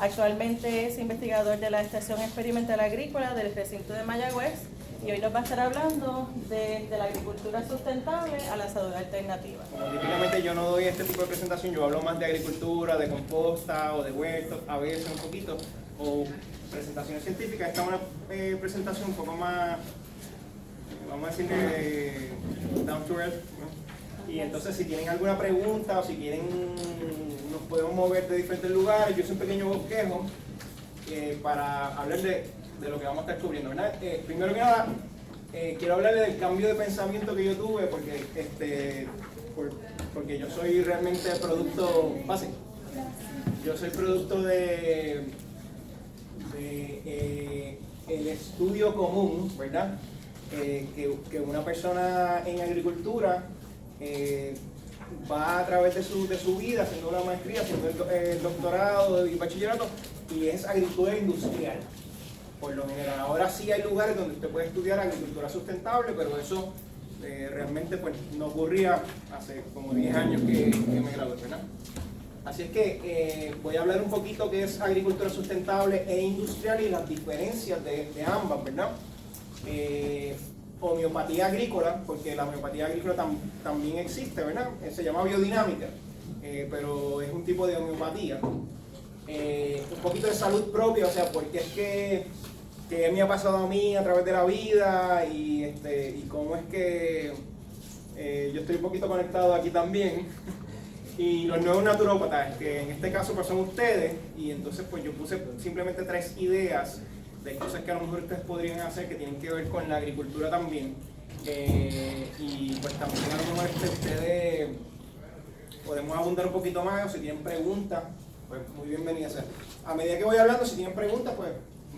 Actualmente es investigador de la Estación Experimental Agrícola del recinto de Mayagüez y hoy nos va a estar hablando de la agricultura sustentable a la salud alternativa. Como típicamente yo no doy este tipo de presentación, yo hablo más de agricultura, de composta o de huertos, a veces un poquito, o presentaciones científicas. Esta es una presentación un poco más, vamos a decirle, down to earth, ¿no? Y entonces si tienen alguna pregunta o si quieren, nos podemos mover de diferentes lugares. Yo hice un pequeño bosquejo para hablar de lo que vamos a estar cubriendo, ¿verdad? Primero que nada, quiero hablarle del cambio de pensamiento que yo tuve, porque yo soy realmente producto básico. Yo soy producto de el estudio común, ¿verdad? Que una persona en agricultura va a través de su vida haciendo una maestría, haciendo el doctorado y bachillerato, y es agricultura industrial. Por lo general, ahora sí hay lugares donde usted puede estudiar agricultura sustentable, pero eso realmente pues, no ocurría hace como 10 años que me gradué, ¿verdad? Así es que voy a hablar un poquito qué es agricultura sustentable e industrial y las diferencias de ambas, ¿verdad? Homeopatía agrícola, porque la homeopatía agrícola también existe, ¿verdad? Se llama biodinámica, pero es un tipo de homeopatía. Un poquito de salud propia, o sea, porque es que me ha pasado a mí a través de la vida y cómo es que yo estoy un poquito conectado aquí también. Y los nuevos naturópatas, que en este caso pues son ustedes, y entonces pues yo puse simplemente 3 ideas de cosas que a lo mejor ustedes podrían hacer que tienen que ver con la agricultura también. Y pues también a lo mejor ustedes podemos abundar un poquito más, o si tienen preguntas, pues muy bienvenidas. A medida que voy hablando, si tienen preguntas, pues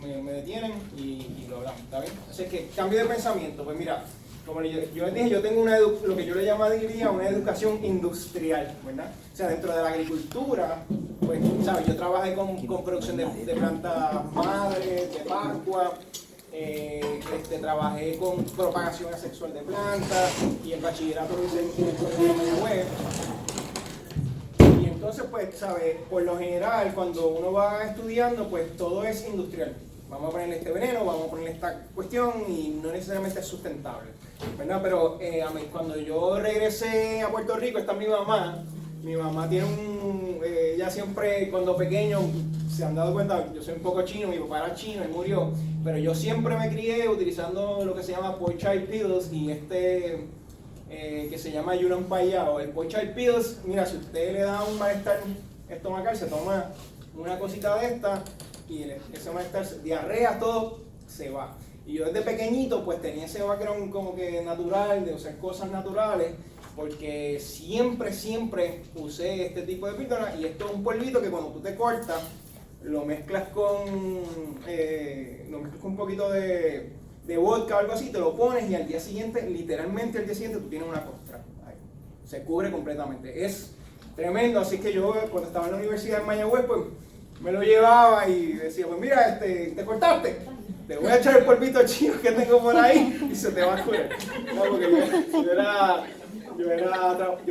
me detienen y lo hablamos, ¿está bien? Así que cambio de pensamiento, pues mira, como yo les dije, yo tengo lo que yo le llamaría una educación industrial, ¿verdad? O sea, dentro de la agricultura, pues, ¿sabes? Yo trabajé con producción de plantas madres, de pascua, trabajé con propagación asexual de plantas, y el bachillerato lo hice en Mayagüez. Y entonces, pues, ¿sabes? Por lo general, cuando uno va estudiando, pues todo es industrial. Vamos a ponerle este veneno, vamos a ponerle esta cuestión y no necesariamente es sustentable, ¿verdad? Pero cuando yo regresé a Puerto Rico, está mi mamá tiene ella siempre, cuando pequeño, se han dado cuenta, yo soy un poco chino, mi papá era chino, él murió, pero yo siempre me crié utilizando lo que se llama Poor Child Pills y que se llama Yulon Payao. El Poor Child Pills, mira, si usted le da un malestar estomacal, se toma una cosita de esta, y ese malestar, diarrea, todo se va. Y yo desde pequeñito pues tenía ese background como que natural, de usar cosas naturales, porque siempre usé este tipo de píldora, y esto es un polvito que cuando tú te cortas, lo mezclas con un poquito de vodka o algo así, te lo pones y al día siguiente, literalmente al día siguiente tú tienes una costra. Ahí. Se cubre completamente. Es tremendo, así que yo cuando estaba en la universidad en Mayagüez, pues me lo llevaba y decía, pues mira, te cortaste, te voy a echar el polvito chino que tengo por ahí y se te va a curar. No, porque yo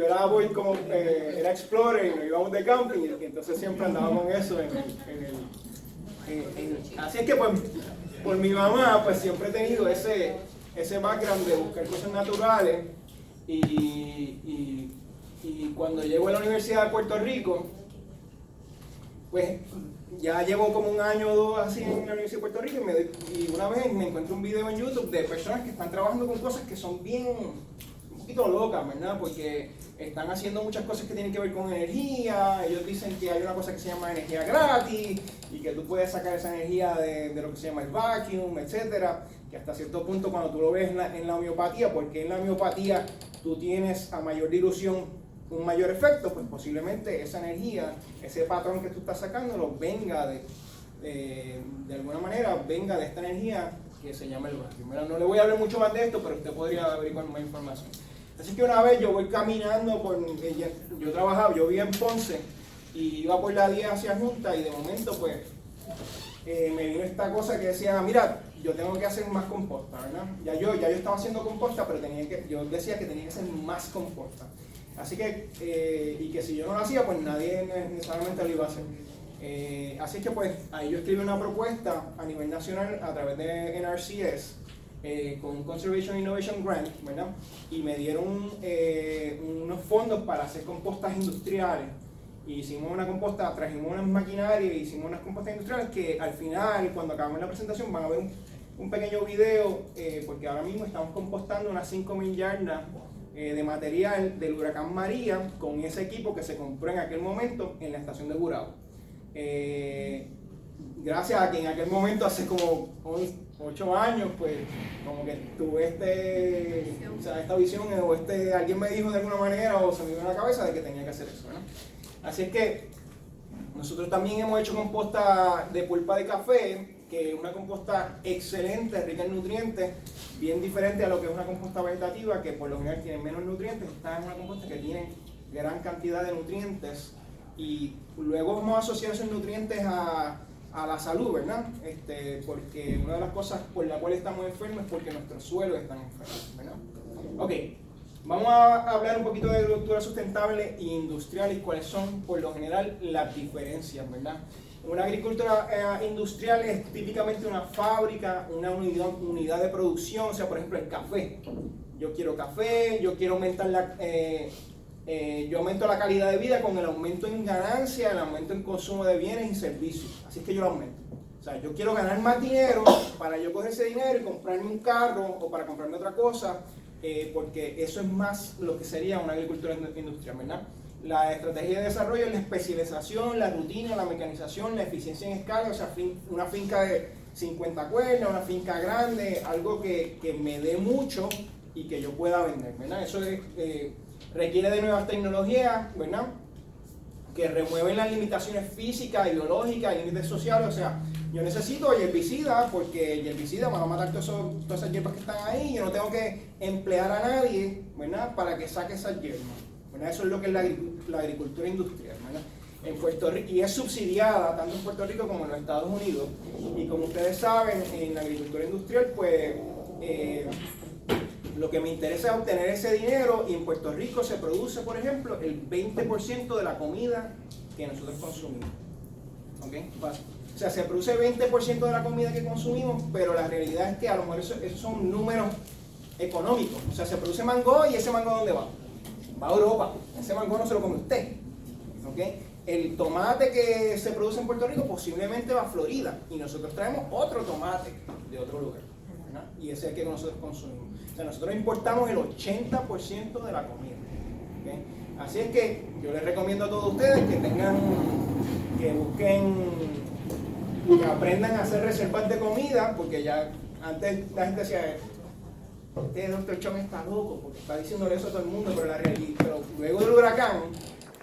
era boy como, era explorer y nos íbamos de camping y entonces siempre andaba con eso así es que pues, por mi mamá, pues siempre he tenido ese background de buscar cosas naturales y cuando llego a la Universidad de Puerto Rico, pues ya llevo como 1 año o 2 así en la Universidad de Puerto Rico y una vez me encuentro un video en YouTube de personas que están trabajando con cosas que son un poquito locas, ¿verdad? Porque están haciendo muchas cosas que tienen que ver con energía. Ellos dicen que hay una cosa que se llama energía gratis y que tú puedes sacar esa energía de lo que se llama el vacuum, etcétera, que hasta cierto punto cuando tú lo ves en la homeopatía, porque en la homeopatía tú tienes a mayor dilución un mayor efecto, pues posiblemente esa energía, ese patrón que tú estás sacando, venga de alguna manera, venga de esta energía que se llama el vacuum. No le voy a hablar mucho más de esto, pero usted podría averiguar más información. Así que una vez yo voy caminando, yo vivía en Ponce y iba por la 10 hacia Junta y de momento pues me vino esta cosa que decía, mira, yo tengo que hacer más composta, ¿verdad? Ya yo estaba haciendo composta, pero yo decía que tenía que hacer más composta. Así que, y que si yo no lo hacía, pues nadie necesariamente lo iba a hacer. Así que pues ahí yo escribí una propuesta a nivel nacional a través de NRCS con Conservation Innovation Grant, ¿verdad? Y me dieron unos fondos para hacer compostas industriales. Hicimos una composta, trajimos unas maquinarias y hicimos unas compostas industriales que al final, cuando acabamos la presentación, van a ver un pequeño video, porque ahora mismo estamos compostando unas 5.000 yardas de material del huracán María con ese equipo que se compró en aquel momento en la estación de Gurabo. Gracias a que en aquel momento, hace como 8 años, pues como que tuve esta visión, o alguien me dijo de alguna manera, o se me dio en la cabeza de que tenía que hacer eso, ¿no? Así es que nosotros también hemos hecho composta de pulpa de café, que es una composta excelente, rica en nutrientes, bien diferente a lo que es una composta vegetativa, que por lo general tiene menos nutrientes. Esta es una composta que tiene gran cantidad de nutrientes, y luego vamos a asociar esos nutrientes a la salud, ¿verdad? Porque una de las cosas por la cual estamos enfermos es porque nuestros suelos están enfermos, ¿verdad? Ok, vamos a hablar un poquito de agricultura sustentable e industrial y cuáles son, por lo general, las diferencias, ¿verdad? Una agricultura industrial es típicamente una fábrica, una unidad de producción, o sea, por ejemplo, el café. Yo quiero café, yo quiero aumentar yo aumento la calidad de vida con el aumento en ganancia, el aumento en consumo de bienes y servicios. Así es que yo lo aumento. O sea, yo quiero ganar más dinero para yo coger ese dinero y comprarme un carro o para comprarme otra cosa, porque eso es más lo que sería una agricultura industrial, ¿verdad? La estrategia de desarrollo es la especialización, la rutina, la mecanización, la eficiencia en escala, o sea, una finca de 50 cuerdas, una finca grande, algo que me dé mucho y que yo pueda vender, ¿verdad? Eso requiere de nuevas tecnologías, ¿verdad? Que remueven las limitaciones físicas, biológicas, límites sociales. O sea, yo necesito herbicida porque el herbicida me va a matar todas esas hierbas que están ahí. Yo no tengo que emplear a nadie, ¿verdad?, para que saque esas hierbas, ¿verdad? Eso es lo que es la agricultura industrial, ¿verdad? En Puerto Rico, y es subsidiada tanto en Puerto Rico como en los Estados Unidos. Y como ustedes saben, en la agricultura industrial, pues lo que me interesa es obtener ese dinero, y en Puerto Rico se produce, por ejemplo, el 20% de la comida que nosotros consumimos. ¿Okay? O sea, se produce 20% de la comida que consumimos, pero la realidad es que a lo mejor esos son números económicos. O sea, se produce mango, y ese mango ¿dónde va? Va a Europa. Ese mango no se lo come usted. ¿Okay? El tomate que se produce en Puerto Rico posiblemente va a Florida, y nosotros traemos otro tomate de otro lugar, ¿verdad? Y ese es el que nosotros consumimos. O sea, nosotros importamos el 80% de la comida. ¿Okay? Así es que yo les recomiendo a todos ustedes que busquen, que aprendan a hacer reservas de comida, porque ya antes la gente decía, este doctor Chong está loco porque está diciéndole eso a todo el mundo, pero luego del huracán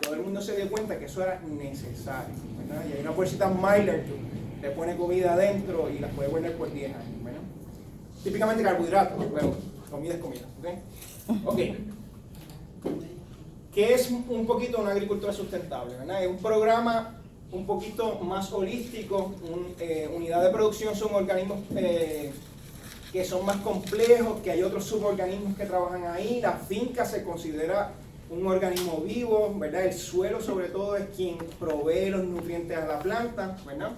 todo el mundo se dio cuenta que eso era necesario, ¿verdad? Y hay una bolsita Mylar que le pone comida adentro y las puede guardar por 10 años, ¿verdad? Típicamente carbohidratos, pero comida es comida, ¿ok? Ok. ¿Qué es un poquito una agricultura sustentable, ¿verdad? Es un programa un poquito más holístico. Unidad de producción son organismos que son más complejos, que hay otros suborganismos que trabajan ahí. La finca se considera un organismo vivo, ¿verdad? El suelo, sobre todo, es quien provee los nutrientes a la planta, ¿verdad?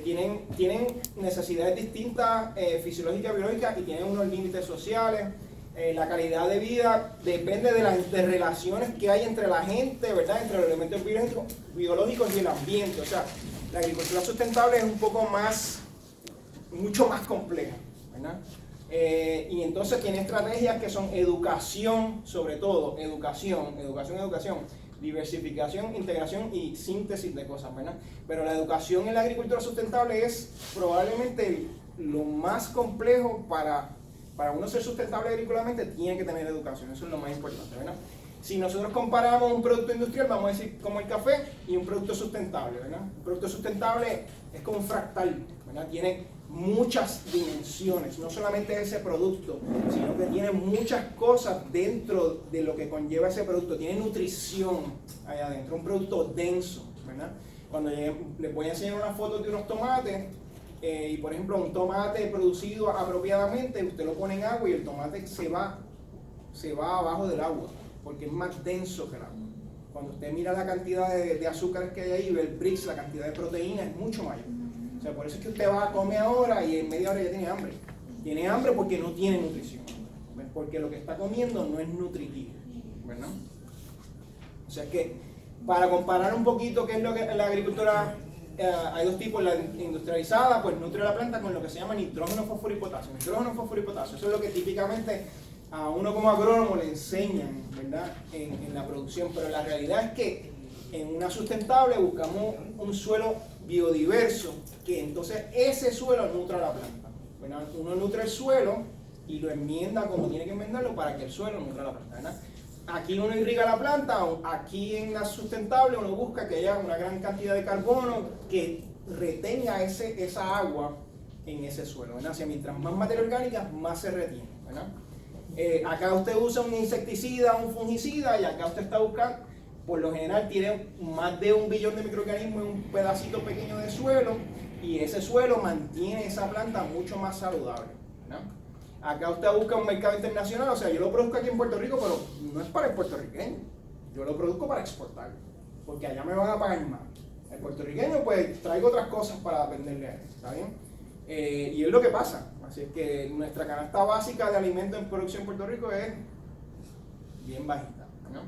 Tienen necesidades distintas, fisiológicas, biológicas, y tienen unos límites sociales. La calidad de vida depende de las interrelaciones que hay entre la gente, ¿verdad? Entre los elementos biológicos y el ambiente. O sea, la agricultura sustentable es un poco más, mucho más compleja, ¿verdad? Y entonces tiene estrategias que son educación, sobre todo, educación, diversificación, integración y síntesis de cosas, ¿verdad? Pero la educación en la agricultura sustentable es probablemente lo más complejo. Para uno ser sustentable agrícolamente tiene que tener educación, eso es lo más importante, ¿verdad? Si nosotros comparamos un producto industrial, vamos a decir como el café, y un producto sustentable, ¿verdad? Un producto sustentable es como un fractal, ¿verdad? Tiene muchas dimensiones, no solamente ese producto, sino que tiene muchas cosas dentro de lo que conlleva ese producto. Tiene nutrición allá adentro, un producto denso, ¿verdad? Cuando les voy a enseñar unas fotos de unos tomates, y por ejemplo un tomate producido apropiadamente, usted lo pone en agua y el tomate se va abajo del agua, porque es más denso que el agua. Cuando usted mira la cantidad de azúcares que hay ahí, ve el Brix, la cantidad de proteína es mucho mayor. O sea, por eso es que usted va a comer ahora y en media hora ya tiene hambre. Tiene hambre porque no tiene nutrición, porque lo que está comiendo no es nutritivo, ¿verdad? O sea que, para comparar un poquito qué es lo que la agricultura, hay dos tipos, la industrializada, pues nutre la planta con lo que se llama nitrógeno, fósforo y potasio. Nitrógeno, fósforo y potasio, eso es lo que típicamente a uno como agrónomo le enseñan, ¿verdad?, en la producción, pero la realidad es que en una sustentable buscamos un suelo biodiverso, que entonces ese suelo nutra la planta. Bueno, uno nutre el suelo y lo enmienda como tiene que enmendarlo para que el suelo nutra la planta, ¿verdad? Aquí uno irriga la planta, aquí en la sustentable uno busca que haya una gran cantidad de carbono que retenga esa agua en ese suelo, ¿verdad? O sea, mientras más materia orgánica, más se retiene, ¿verdad? Acá usted usa un insecticida, un fungicida, y acá usted está buscando, por lo general tiene más de 1 billón de microorganismos en un pedacito pequeño de suelo, y ese suelo mantiene esa planta mucho más saludable, ¿no? Acá usted busca un mercado internacional, o sea, yo lo produzco aquí en Puerto Rico, pero no es para el puertorriqueño, yo lo produzco para exportar, porque allá me van a pagar más. El puertorriqueño, pues traigo otras cosas para venderle a él, ¿está bien? Y es lo que pasa. Así es que nuestra canasta básica de alimentos en producción en Puerto Rico es bien bajita, ¿no?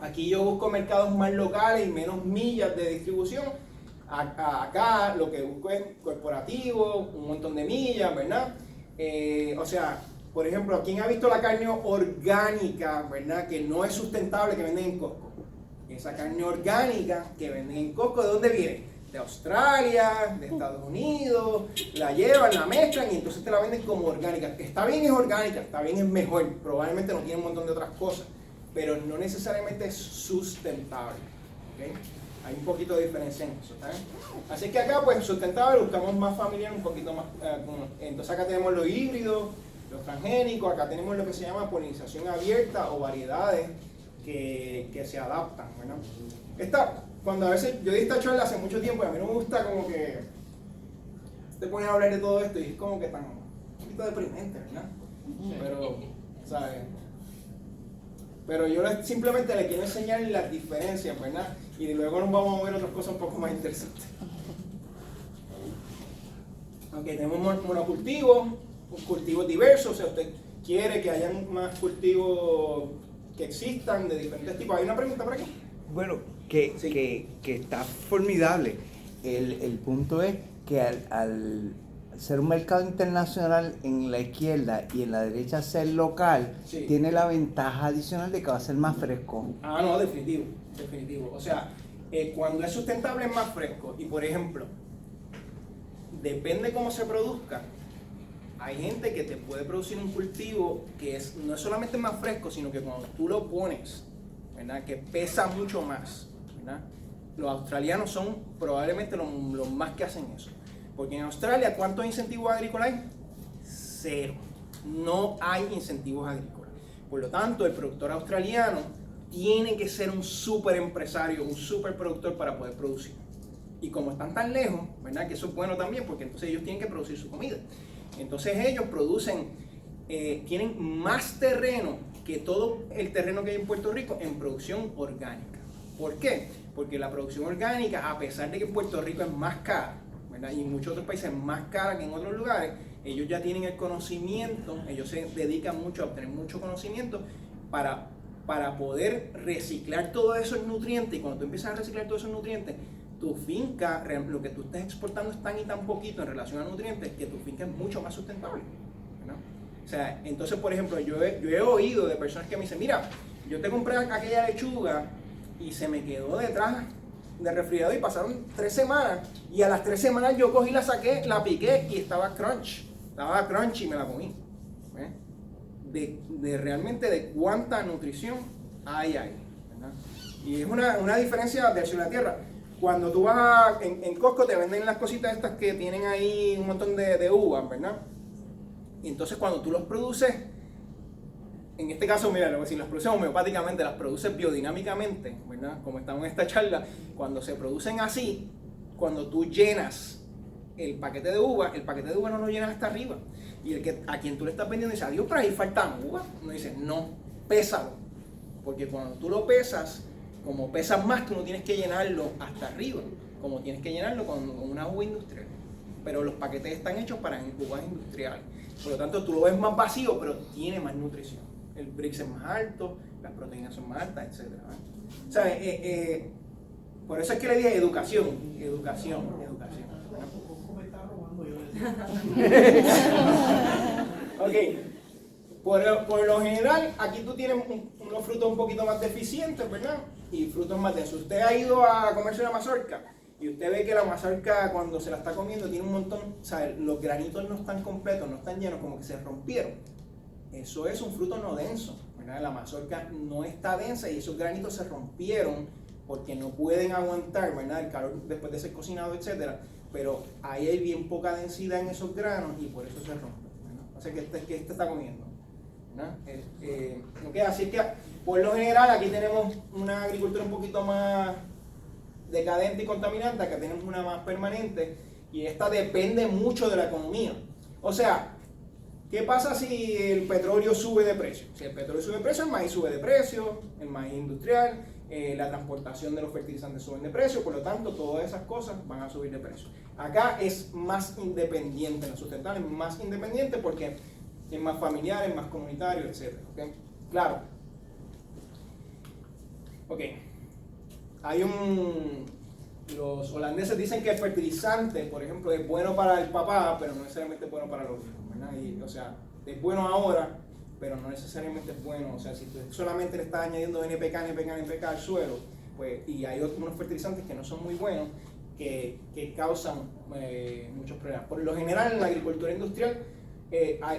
Aquí yo busco mercados más locales y menos millas de distribución. Acá lo que busco es corporativo, un montón de millas, ¿verdad? O sea, por ejemplo, ¿quién ha visto la carne orgánica, ¿verdad?, que no es sustentable, que venden en Costco? Esa carne orgánica que venden en Costco, ¿de dónde viene? De Australia, de Estados Unidos, la llevan, la mezclan y entonces te la venden como orgánica. Está bien, es orgánica, está bien, es mejor, probablemente no tiene un montón de otras cosas, pero no necesariamente es sustentable, ¿okay? Hay un poquito de diferencia en eso, ¿está bien? Así que acá, pues, sustentable, buscamos más familiar, un poquito más, entonces acá tenemos los híbridos, los transgénicos, acá tenemos lo que se llama polinización abierta o variedades que se adaptan, ¿verdad? Cuando a veces yo di esta charla hace mucho tiempo y a mí no me gusta como que te pones a hablar de todo esto y es como que tan un poquito deprimente, ¿verdad? Pero, ¿sabes? Pero yo simplemente le quiero enseñar las diferencias, ¿verdad? Y luego nos vamos a ver otras cosas un poco más interesantes. Ok, tenemos monocultivos, cultivos diversos, o sea, usted quiere que hayan más cultivos que existan de diferentes tipos. ¿Hay una pregunta por aquí? Bueno, Sí. que está formidable. El punto es que al ser un mercado internacional en la izquierda y en la derecha ser local, Sí. tiene la ventaja adicional de que va a ser más fresco. Ah, no, definitivo, definitivo. O sea, cuando es sustentable es más fresco. Y por ejemplo, depende cómo se produzca. Hay gente que te puede producir un cultivo que no es solamente más fresco, sino que cuando tú lo pones, ¿verdad?, que pesa mucho más, ¿verdad? Los australianos son probablemente los más que hacen eso. Porque en Australia, ¿cuántos incentivos agrícolas hay? 0. No hay incentivos agrícolas. Por lo tanto, el productor australiano tiene que ser un súper empresario, un súper productor para poder producir. Y como están tan lejos, ¿verdad?, que eso es bueno también, porque entonces ellos tienen que producir su comida. Entonces ellos producen, tienen más terreno que todo el terreno que hay en Puerto Rico en producción orgánica. ¿Por qué? Porque la producción orgánica, a pesar de que en Puerto Rico es más cara, ¿verdad?, y en muchos otros países es más cara que en otros lugares, ellos ya tienen el conocimiento, ellos se dedican mucho a obtener mucho conocimiento para poder reciclar todos esos nutrientes. Y cuando tú empiezas a reciclar todos esos nutrientes, tu finca, lo que tú estés exportando es tan y tan poquito en relación a nutrientes que tu finca es mucho más sustentable, ¿no? O sea, entonces, por ejemplo, yo he oído de personas que me dicen, mira, yo te compré aquella lechuga y se me quedó detrás del refrigerador y pasaron 3 semanas y a las 3 semanas yo cogí, la saqué, la piqué y estaba crunchy y me la comí. Realmente de cuánta nutrición hay ahí, ¿verdad? Y es una diferencia del cielo a la tierra. Cuando tú vas en Costco te venden las cositas estas que tienen ahí un montón de uvas, ¿verdad? Y entonces cuando tú los produces, en este caso, mira, si las produces homeopáticamente, las produces biodinámicamente, ¿verdad? Como estamos en esta charla, cuando se producen así, cuando tú llenas el paquete de uva no lo llenas hasta arriba. Y a quien tú le estás vendiendo dice, adiós, pero ahí faltan uvas. Uno dice, no, pésalo. Porque cuando tú lo pesas, como pesas más, tú no tienes que llenarlo hasta arriba, como tienes que llenarlo con una uva industrial. Pero los paquetes están hechos para uvas industriales. Por lo tanto, tú lo ves más vacío, pero tiene más nutrición. El Brix es más alto, las proteínas son más altas, etc. O sea, por eso es que le dije educación. Ok, por lo general, aquí tú tienes unos frutos un poquito más deficientes, ¿verdad? Y frutos más densos. Usted ha ido a comerse una mazorca y usted ve que la mazorca cuando se la está comiendo tiene un montón, o sea, los granitos no están completos, no están llenos, como que se rompieron. Eso es un fruto no denso, ¿verdad? La mazorca no está densa y esos granitos se rompieron porque no pueden aguantar, ¿verdad? El calor después de ser cocinado, etc. Pero ahí hay bien poca densidad en esos granos y por eso se rompe, ¿verdad? O sea, que este está comiendo, ¿verdad? Okay, así que, por lo general, aquí tenemos una agricultura un poquito más decadente y contaminante, acá tenemos una más permanente y esta depende mucho de la economía. O sea, ¿qué pasa si el petróleo sube de precio? Si el petróleo sube de precio, el maíz sube de precio, el maíz industrial, la transportación de los fertilizantes suben de precio, por lo tanto todas esas cosas van a subir de precio. Acá es más independiente, en lo sustentable es más independiente porque es más familiar, es más comunitario, etc. ¿Okay? Claro. Ok. Los holandeses dicen que el fertilizante, por ejemplo, es bueno para el papá, pero no necesariamente es bueno para los hijos, ¿verdad? Y, o sea, es bueno ahora, pero no necesariamente es bueno. O sea, si tú solamente le estás añadiendo NPK al suelo, pues, y hay unos fertilizantes que no son muy buenos, que causan muchos problemas. Por lo general, en la agricultura industrial,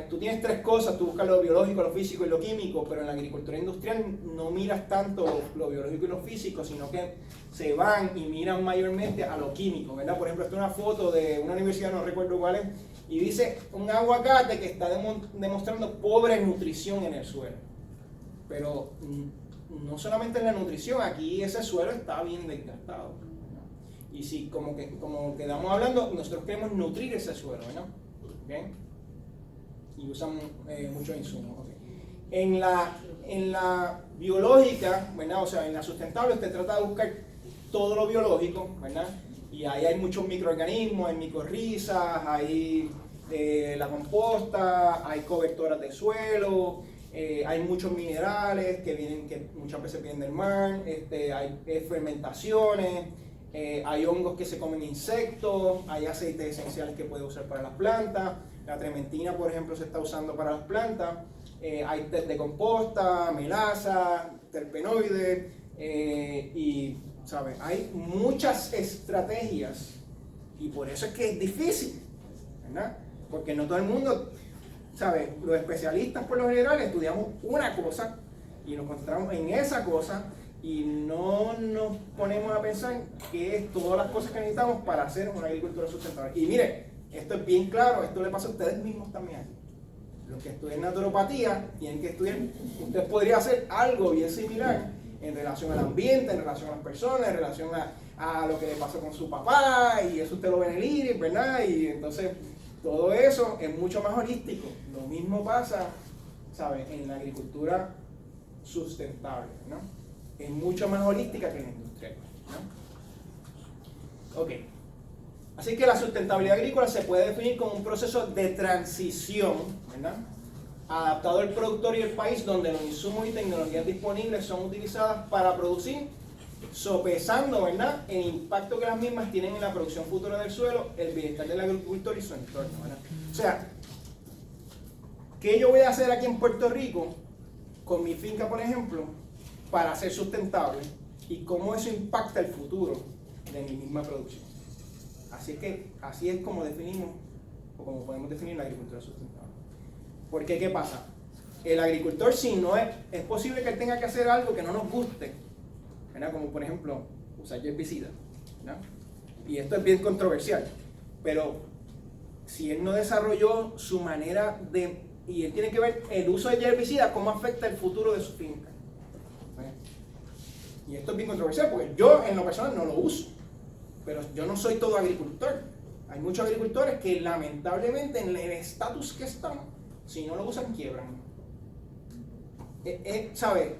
tú tienes tres cosas, tú buscas lo biológico, lo físico y lo químico, pero en la agricultura industrial no miras tanto lo biológico y lo físico, sino que se van y miran mayormente a lo químico, ¿verdad? Por ejemplo, esta es una foto de una universidad, no recuerdo cuál es, y dice un aguacate que está demostrando pobre nutrición en el suelo. Pero no solamente en la nutrición, aquí ese suelo está bien desgastado, ¿no? Y si como quedamos hablando, nosotros queremos nutrir ese suelo, ¿no? ¿Okay? Y usan muchos insumos. Okay. En la biológica, ¿verdad? O sea, en la sustentable, usted trata de buscar todo lo biológico, ¿verdad? Y ahí hay muchos microorganismos, hay micorrizas, hay la composta, hay cobertoras de suelo, hay muchos minerales que muchas veces vienen del mar, hay fermentaciones, hay hongos que se comen insectos, hay aceites esenciales que puede usar para las plantas. La trementina, por ejemplo, se está usando para las plantas. Hay test de composta, melaza, terpenoides y, ¿sabes? Hay muchas estrategias y por eso es que es difícil, ¿verdad? Porque no todo el mundo, ¿sabes? Los especialistas por lo general estudiamos una cosa y nos concentramos en esa cosa y no nos ponemos a pensar qué es todas las cosas que necesitamos para hacer una agricultura sustentable. Y mire, esto es bien claro, esto le pasa a ustedes mismos también. Los que estudian naturopatía tienen que estudiar, usted podría hacer algo bien similar en relación al ambiente, en relación a las personas, en relación a lo que le pasó con su papá, y eso usted lo ve en el iris, ¿verdad? Y entonces todo eso es mucho más holístico. Lo mismo pasa, ¿sabes? En la agricultura sustentable, ¿no? Es mucho más holística que en la industrial, ¿no? Ok. Así que la sustentabilidad agrícola se puede definir como un proceso de transición, ¿verdad?, adaptado al productor y el país, donde los insumos y tecnologías disponibles son utilizadas para producir, sopesando, ¿verdad?, el impacto que las mismas tienen en la producción futura del suelo, el bienestar del agricultor y su entorno, ¿verdad? O sea, ¿qué yo voy a hacer aquí en Puerto Rico con mi finca, por ejemplo, para ser sustentable? Y cómo eso impacta el futuro de mi misma producción. Así es como definimos, o como podemos definir la agricultura sustentable. Porque, ¿qué pasa? El agricultor, si no es posible que él tenga que hacer algo que no nos guste, ¿verdad? Como por ejemplo, usar herbicidas, ¿verdad? Y esto es bien controversial, pero si él no desarrolló su manera de, y él tiene que ver el uso de herbicidas, cómo afecta el futuro de su finca, ¿verdad? Y esto es bien controversial, porque yo en lo personal no lo uso. Pero yo no soy todo agricultor. Hay muchos agricultores que lamentablemente en el estatus que están, si no lo usan, quiebran. ¿Sabe?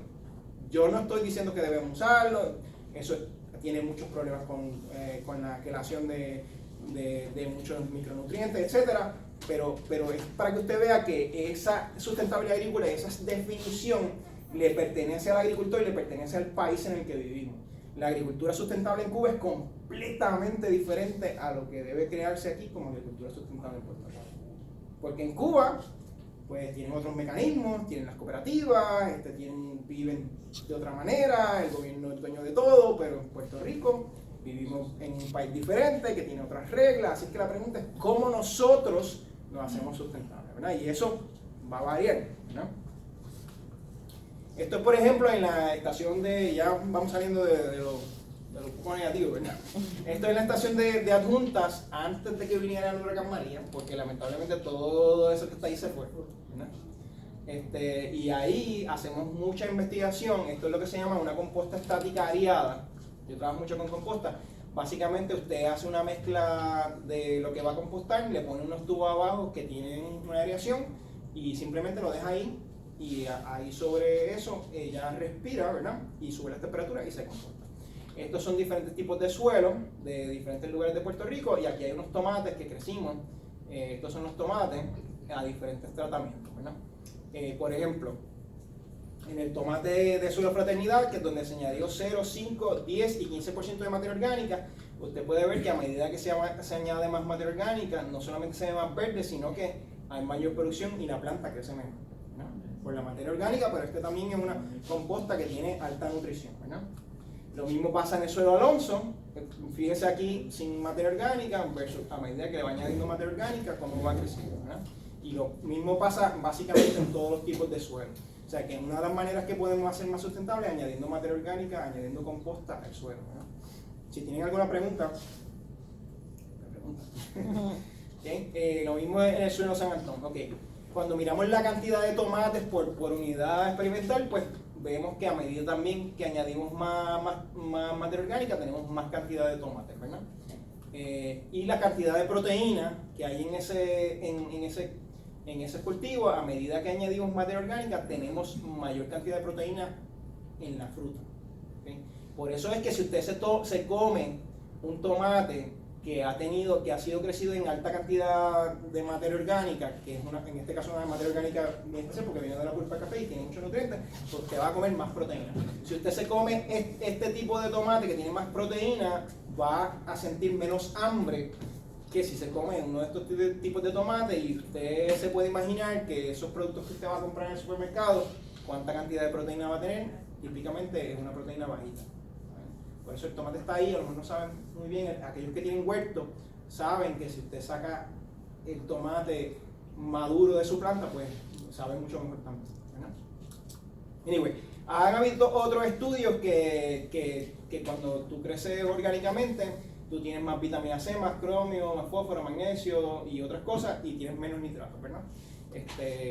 Yo no estoy diciendo que debemos usarlo, eso tiene muchos problemas con la relación de muchos micronutrientes, etcétera, pero es para que usted vea que esa sustentabilidad agrícola, esa definición le pertenece al agricultor y le pertenece al país en el que vivimos. La agricultura sustentable en Cuba es completamente diferente a lo que debe crearse aquí como agricultura sustentable en Puerto Rico. Porque en Cuba, pues tienen otros mecanismos, tienen las cooperativas, viven de otra manera, el gobierno es dueño de todo, pero en Puerto Rico vivimos en un país diferente que tiene otras reglas, así que la pregunta es cómo nosotros nos hacemos sustentables, ¿verdad? Y eso va a variar, ¿verdad? Esto es, por ejemplo, en la estación ya vamos saliendo de lo poco negativo, ¿verdad? Esto es la estación de Adjuntas antes de que viniera el huracán María, porque lamentablemente todo eso que está ahí se fue, ¿verdad? Y ahí hacemos mucha investigación. Esto es lo que se llama una composta estática ariada. Yo trabajo mucho con composta. Básicamente usted hace una mezcla de lo que va a compostar, le pone unos tubos abajo que tienen una aireación y simplemente lo deja ahí. Y ahí sobre eso ella respira, ¿verdad? Y sube la temperatura y se composta. Estos son diferentes tipos de suelo de diferentes lugares de Puerto Rico y aquí hay unos tomates que crecimos. Estos son los tomates a diferentes tratamientos, ¿verdad? Por ejemplo, en el tomate de suelo fraternidad, que es donde se añadió 0, 5, 10 y 15% de materia orgánica, usted puede ver que a medida que se añade más materia orgánica, no solamente se ve más verde, sino que hay mayor producción y la planta crece mejor, ¿no? Por la materia orgánica, pero también es una composta que tiene alta nutrición, ¿verdad? Lo mismo pasa en el suelo Alonso, fíjese aquí sin materia orgánica versus a medida que le va añadiendo materia orgánica, cómo va creciendo, ¿verdad? Y lo mismo pasa básicamente en todos los tipos de suelo. O sea que una de las maneras que podemos hacer más sustentable es añadiendo materia orgánica, añadiendo composta al suelo, ¿verdad? Si tienen alguna pregunta, ¿okay? Lo mismo en el suelo San Antón. Okay. Cuando miramos la cantidad de tomates por unidad experimental, pues vemos que a medida también que añadimos más materia orgánica, tenemos más cantidad de tomates, ¿verdad? Y la cantidad de proteína que hay en ese cultivo, a medida que añadimos materia orgánica, tenemos mayor cantidad de proteína en la fruta, ¿okay? Por eso es que si usted se come un tomate que ha sido crecido en alta cantidad de materia orgánica, que es en este caso una materia orgánica muy especial porque viene de la pulpa del café y tiene muchos nutrientes, pues usted va a comer más proteína. Si usted se come este tipo de tomate que tiene más proteína, va a sentir menos hambre que si se come uno de estos tipos de tomate, y usted se puede imaginar que esos productos que usted va a comprar en el supermercado, cuánta cantidad de proteína va a tener, típicamente es una proteína bajita. Por eso el tomate está ahí, a lo mejor no saben muy bien, aquellos que tienen huerto saben que si usted saca el tomate maduro de su planta, pues sabe mucho mejor también, ¿verdad? Anyway, han habido otros estudios que cuando tú creces orgánicamente, tú tienes más vitamina C, más cromio, más fósforo, magnesio y otras cosas, y tienes menos nitratos, ¿verdad?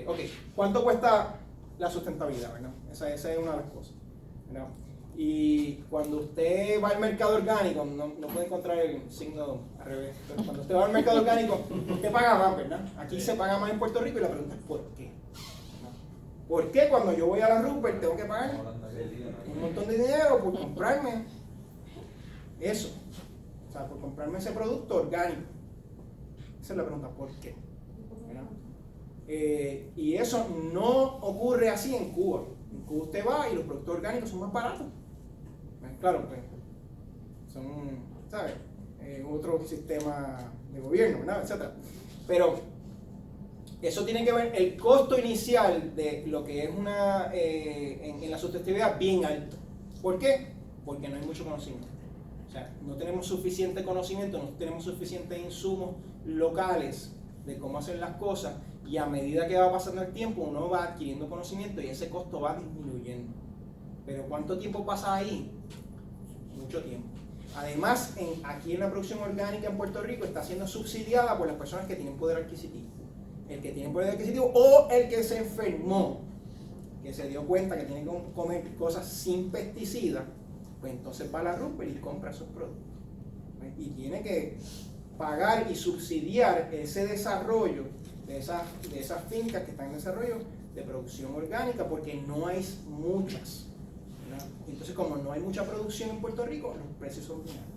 Ok, ¿cuánto cuesta la sustentabilidad, verdad? Esa es una de las cosas, ¿verdad? Y cuando usted va al mercado orgánico, no puede encontrar el signo al revés, pero cuando usted va al mercado orgánico, usted paga más, ¿verdad? Aquí se paga más en Puerto Rico y la pregunta es ¿por qué? ¿Por qué cuando yo voy a la Rupert tengo que pagar un montón de dinero por comprarme eso? O sea, por comprarme ese producto orgánico. Esa es la pregunta, ¿por qué? Y eso no ocurre así en Cuba. En Cuba usted va y los productos orgánicos son más baratos. Claro, pues son, ¿sabes? Otro sistema de gobierno, ¿verdad? Etcétera. Pero eso tiene que ver el costo inicial de lo que es en la sustentabilidad bien alto. ¿Por qué? Porque no hay mucho conocimiento. O sea, no tenemos suficiente conocimiento, no tenemos suficientes insumos locales de cómo hacer las cosas, y a medida que va pasando el tiempo uno va adquiriendo conocimiento y ese costo va disminuyendo. Pero ¿cuánto tiempo pasa ahí? Mucho tiempo. Además, aquí en la producción orgánica en Puerto Rico está siendo subsidiada por las personas que tienen poder adquisitivo. El que tiene poder adquisitivo o el que se enfermó, que se dio cuenta que tiene que comer cosas sin pesticidas, pues entonces va a la Rupert y compra esos productos. Y tiene que pagar y subsidiar ese desarrollo de esas fincas que están en desarrollo de producción orgánica, porque no hay muchas ¿verdad? Entonces, como no hay mucha producción en Puerto Rico, los precios son bien altos.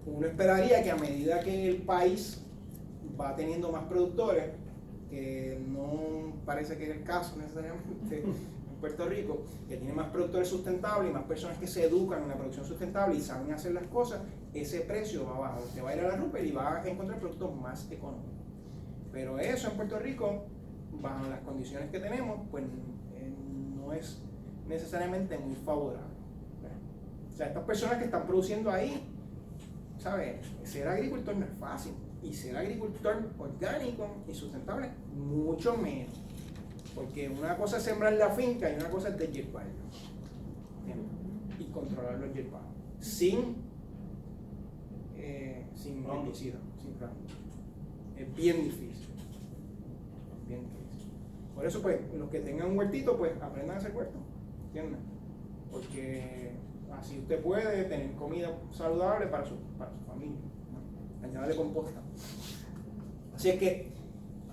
Uno esperaría que a medida que el país va teniendo más productores, que no parece que es el caso necesariamente en Puerto Rico, que tiene más productores sustentables y más personas que se educan en la producción sustentable y saben hacer las cosas, ese precio va abajo. Usted va a ir a la Rupert y va a encontrar productos más económicos. Pero eso en Puerto Rico, bajo las condiciones que tenemos, pues no es necesariamente muy favorable. O sea, estas personas que están produciendo ahí, ¿sabes? Ser agricultor no es fácil. Y ser agricultor orgánico y sustentable, mucho menos. Porque una cosa es sembrar la finca y una cosa es deshiervarlo. Y controlar los hierbados. Sin herbicidas, sin rango. Es bien difícil. Bien difícil. Por eso, pues, los que tengan un huertito, pues, aprendan a hacer huerto. ¿Entienden? Porque así usted puede tener comida saludable para su familia. Añadirle composta. Así es que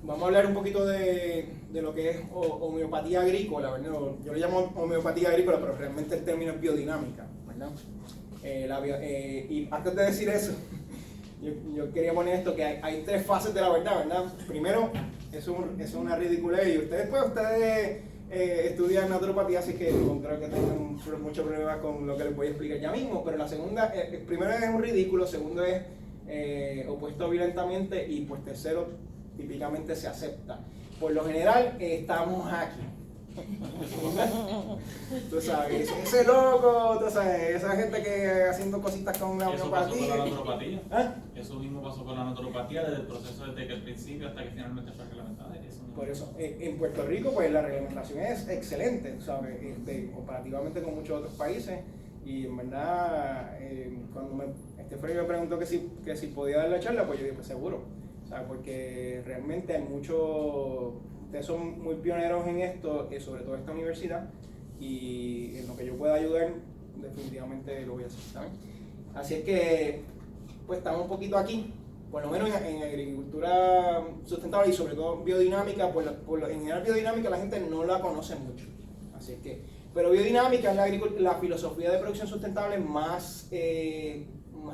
vamos a hablar un poquito de lo que es homeopatía agrícola, ¿verdad? Yo le llamo homeopatía agrícola, pero realmente el término es biodinámica, ¿verdad? Y antes de decir eso, yo quería poner esto, que hay tres fases de la verdad. Primero, eso es una ridiculez, y ustedes estudian naturopatía, así que no creo que tengan mucho problema con lo que les voy a explicar ya mismo, pero la segunda, primero es un ridículo, segundo es opuesto violentamente, y pues tercero, típicamente se acepta. Por lo general, estamos aquí. Tú sabes, ese loco, tú sabes, esa gente que haciendo cositas con la homeopatía. Eso pasó con la naturopatía. ¿Ah? Eso mismo pasó con la naturopatía desde el proceso desde que el principio hasta que finalmente fue reglamentada. Por eso, en Puerto Rico, pues la reglamentación es excelente, ¿sabes? Comparativamente con muchos otros países. Y en verdad, cuando Freddy me preguntó que si podía dar la charla, pues yo dije, pues seguro, ¿sabes? Porque realmente hay ustedes son muy pioneros en esto, sobre todo esta universidad, y en lo que yo pueda ayudar, definitivamente lo voy a hacer, ¿saben? Así es que, pues estamos un poquito aquí, por lo menos en agricultura sustentable y sobre todo biodinámica. En general biodinámica la gente no la conoce mucho, así es que, pero biodinámica es la filosofía de producción sustentable más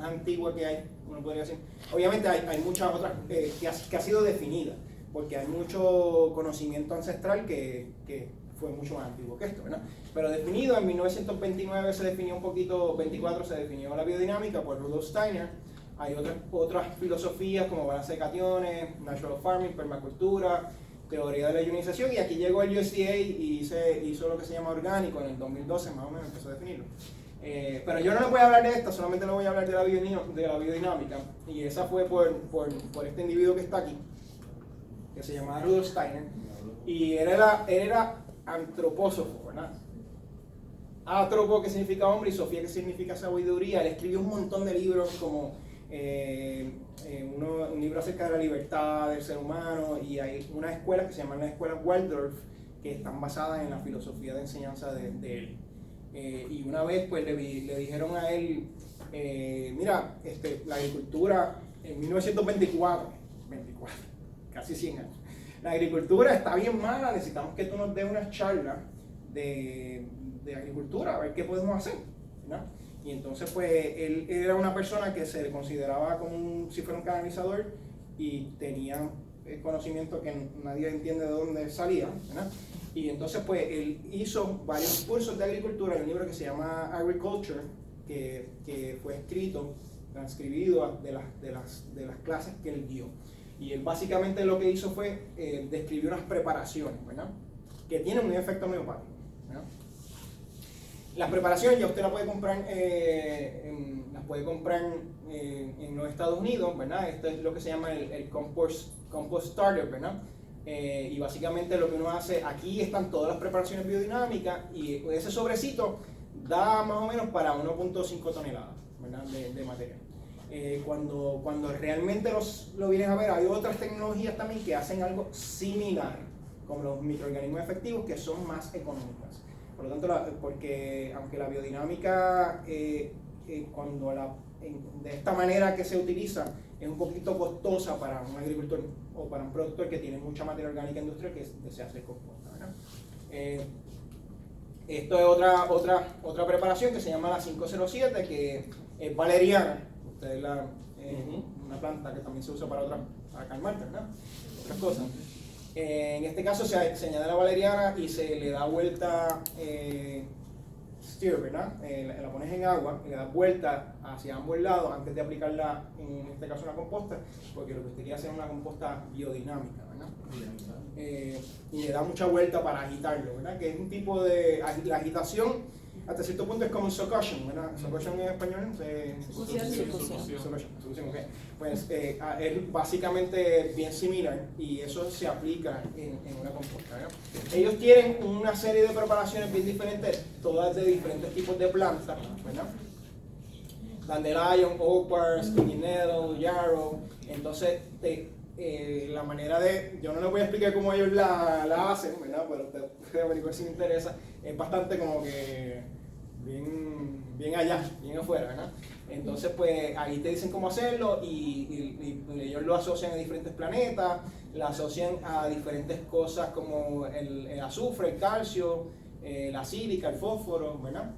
antigua que hay, uno podría decir. Obviamente hay muchas otras que ha sido definida, porque hay mucho conocimiento ancestral que fue mucho más antiguo que esto, ¿verdad? Pero definido en 1929 se definió un poquito, 24 se definió la biodinámica por Rudolf Steiner. Hay otras filosofías como balance de cationes, natural farming, permacultura, teoría de la ionización, y aquí llegó el USDA y hizo lo que se llama orgánico en el 2012, más o menos empezó a definirlo. Pero yo no les voy a hablar de esto, solamente les voy a hablar de la biodinámica, y esa fue por este individuo que está aquí, que se llamaba Rudolf Steiner, y él era antropósofo, ¿verdad? Atropo, que significa hombre, y Sofía, que significa sabiduría. Él escribió un montón de libros, como un libro acerca de la libertad del ser humano, y hay unas escuelas que se llaman las escuelas Waldorf, que están basadas en la filosofía de enseñanza de él. Y una vez pues le dijeron a él, mira, la agricultura en 1924, casi 100 años, la agricultura está bien mala, necesitamos que tú nos des una charla de agricultura, a ver qué podemos hacer, ¿no? Y entonces pues él era una persona que se le consideraba como si fuera un canalizador, y tenía el conocimiento que nadie entiende de dónde salía, ¿no? Y entonces pues él hizo varios cursos de agricultura. Hay un libro que se llama Agriculture, que fue escrito, transcribido de las clases que él dio. Y él básicamente lo que hizo fue describir unas preparaciones, ¿verdad?, que tienen un efecto homeopático, ¿verdad? Las preparaciones ya usted las puede comprar, en los Estados Unidos, ¿verdad? Esto es lo que se llama el compost starter, ¿verdad? Y básicamente lo que uno hace, aquí están todas las preparaciones biodinámicas, y ese sobrecito da más o menos para 1.5 toneladas, ¿verdad?, de material. Cuando realmente lo vienes a ver, hay otras tecnologías también que hacen algo similar, como los microorganismos efectivos, que son más económicas. Por lo tanto, porque aunque la biodinámica, de esta manera que se utiliza, es un poquito costosa para un agricultor o para un productor que tiene mucha materia orgánica industrial que desea hacer composta, ¿verdad? Esto es otra preparación que se llama la 507, que es valeriana. Ustedes una planta que también se usa para calmar, ¿verdad? Otras cosas. En este caso se añade la valeriana y se le da vuelta, steer, ¿verdad? La pones en agua y le das vuelta hacia ambos lados antes de aplicarla, en este caso una composta, porque lo que usted quiere hacer es una composta biodinámica, ¿verdad? Y le da mucha vuelta para agitarlo, ¿verdad? Que es un tipo de, la agitación hasta cierto punto es como un succussion, ¿verdad? Succussion en español, sucussion, ok. Pues es básicamente bien similar y eso se aplica en una composta, ¿verdad? Ellos tienen una serie de preparaciones bien diferentes, todas de diferentes tipos de plantas, ¿verdad? Dandelion, opal, sticky nettle, yarrow. Entonces, la manera de, yo no les voy a explicar cómo ellos la hacen, ¿verdad? Pero ustedes pueden averiguar si les interesa. Es bastante como que bien allá, bien afuera, ¿verdad? Entonces, pues ahí te dicen cómo hacerlo y ellos lo asocian a diferentes planetas, la asocian a diferentes cosas como el azufre, el calcio, la sílica, el fósforo, ¿verdad?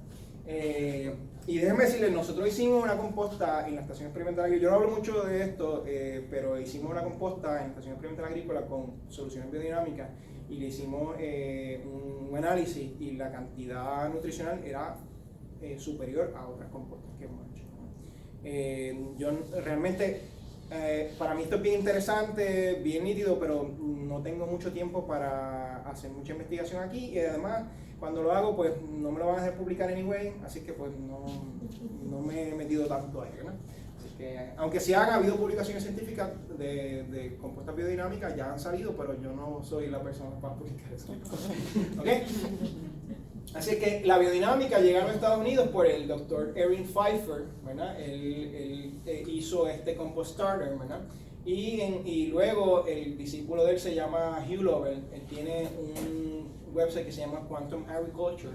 Y déjenme decirles, nosotros hicimos una composta en la estación experimental agrícola. Yo no hablo mucho de esto, pero hicimos una composta en la estación experimental agrícola con soluciones biodinámicas y le hicimos un análisis y la cantidad nutricional era superior a otras compostas que hemos hecho. Yo realmente, para mí esto es bien interesante, bien nítido, pero no tengo mucho tiempo para hacer mucha investigación aquí y además cuando lo hago pues no me lo van a hacer publicar anyway, así que pues no me he metido tanto ahí, ¿no? Así que, aunque sí han habido publicaciones científicas de compuestas biodinámicas, ya han salido, pero yo no soy la persona para publicar eso. ¿Ok? Así que la biodinámica llega a los Estados Unidos por el Dr. Erin Pfeiffer, ¿verdad? Él hizo este compost starter, ¿verdad? Y luego el discípulo de él se llama Hugh Lovell. Él tiene un website que se llama Quantum Agriculture.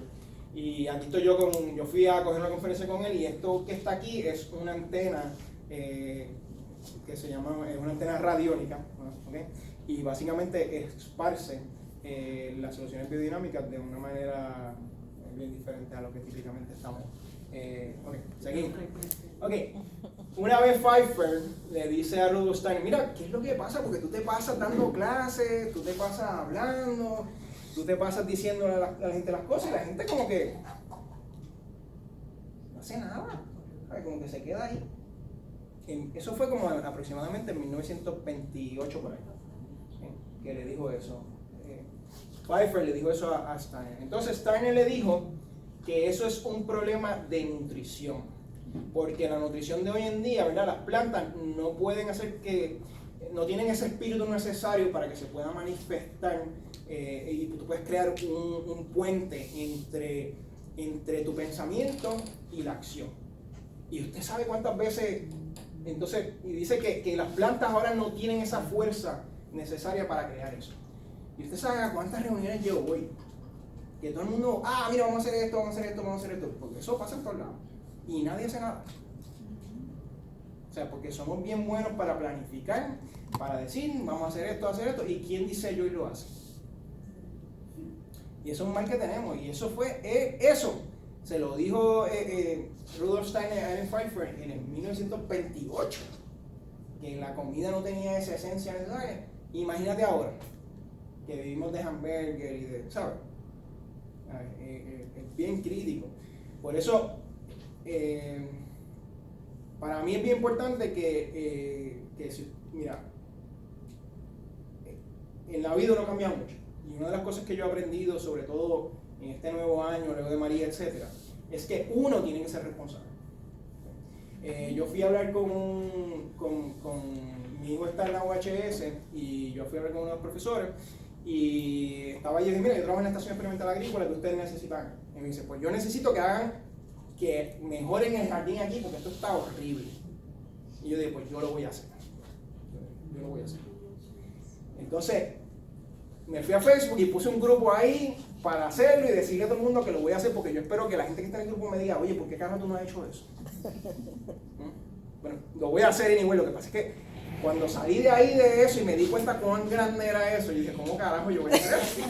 Y aquí estoy yo fui a coger una conferencia con él y esto que está aquí es una antena que se llama, es una antena radiónica, ¿okay? Y básicamente esparce las soluciones biodinámicas de una manera bien diferente a lo que típicamente estamos. Ok, seguimos. Ok, una vez Pfeiffer le dice a Rudolf Steiner, mira, ¿qué es lo que pasa? Porque tú te pasas dando clases, tú te pasas hablando, tú te pasas diciéndole a la gente las cosas y la gente como que no hace nada, ¿sabes? Como que se queda ahí. Eso fue como aproximadamente en 1928 por ahí, ¿sí? Que le dijo eso. Pfeiffer le dijo eso a Steiner. Entonces Steiner le dijo que eso es un problema de nutrición, porque la nutrición de hoy en día, ¿verdad? Las plantas no pueden no tienen ese espíritu necesario para que se pueda manifestar y tú puedes crear un puente entre tu pensamiento y la acción. Y usted sabe cuántas veces, entonces, y dice que las plantas ahora no tienen esa fuerza necesaria para crear eso. Y usted sabe a cuántas reuniones yo voy, que todo el mundo, mira, vamos a hacer esto, vamos a hacer esto, vamos a hacer esto, porque eso pasa en todos lados y nadie hace nada. O sea, porque somos bien buenos para planificar, para decir, vamos a hacer esto, y quién dice yo y lo hace. Y eso es un mal que tenemos, y eso fue, eso se lo dijo Rudolf Steiner a Erin Pfeiffer en el 1928, que la comida no tenía esa esencia necesaria. Imagínate ahora, que vivimos de hamburger y de, ¿sabes? Es bien crítico. Por eso, para mí es bien importante que mira, en la vida uno cambia mucho. Y una de las cosas que yo he aprendido, sobre todo en este nuevo año, luego de María, etcétera, es que uno tiene que ser responsable. Yo fui a hablar con mi hijo está en la UHS y yo fui a hablar con unos profesores y estaba yo y dije, mira, yo trabajo en la estación experimental agrícola, que ustedes necesitan. Y me dice, pues yo necesito que mejoren el jardín aquí porque esto está horrible. Y yo dije, pues yo lo voy a hacer. Yo lo voy a hacer. Entonces, me fui a Facebook y puse un grupo ahí para hacerlo y decirle a todo el mundo que lo voy a hacer porque yo espero que la gente que está en el grupo me diga, oye, ¿por qué carajo tú no has hecho eso? Bueno, lo voy a hacer anyway, lo que pasa es que Cuando salí de ahí de eso y me di cuenta cuán grande era eso, yo dije, ¿cómo carajo yo voy a hacer eso?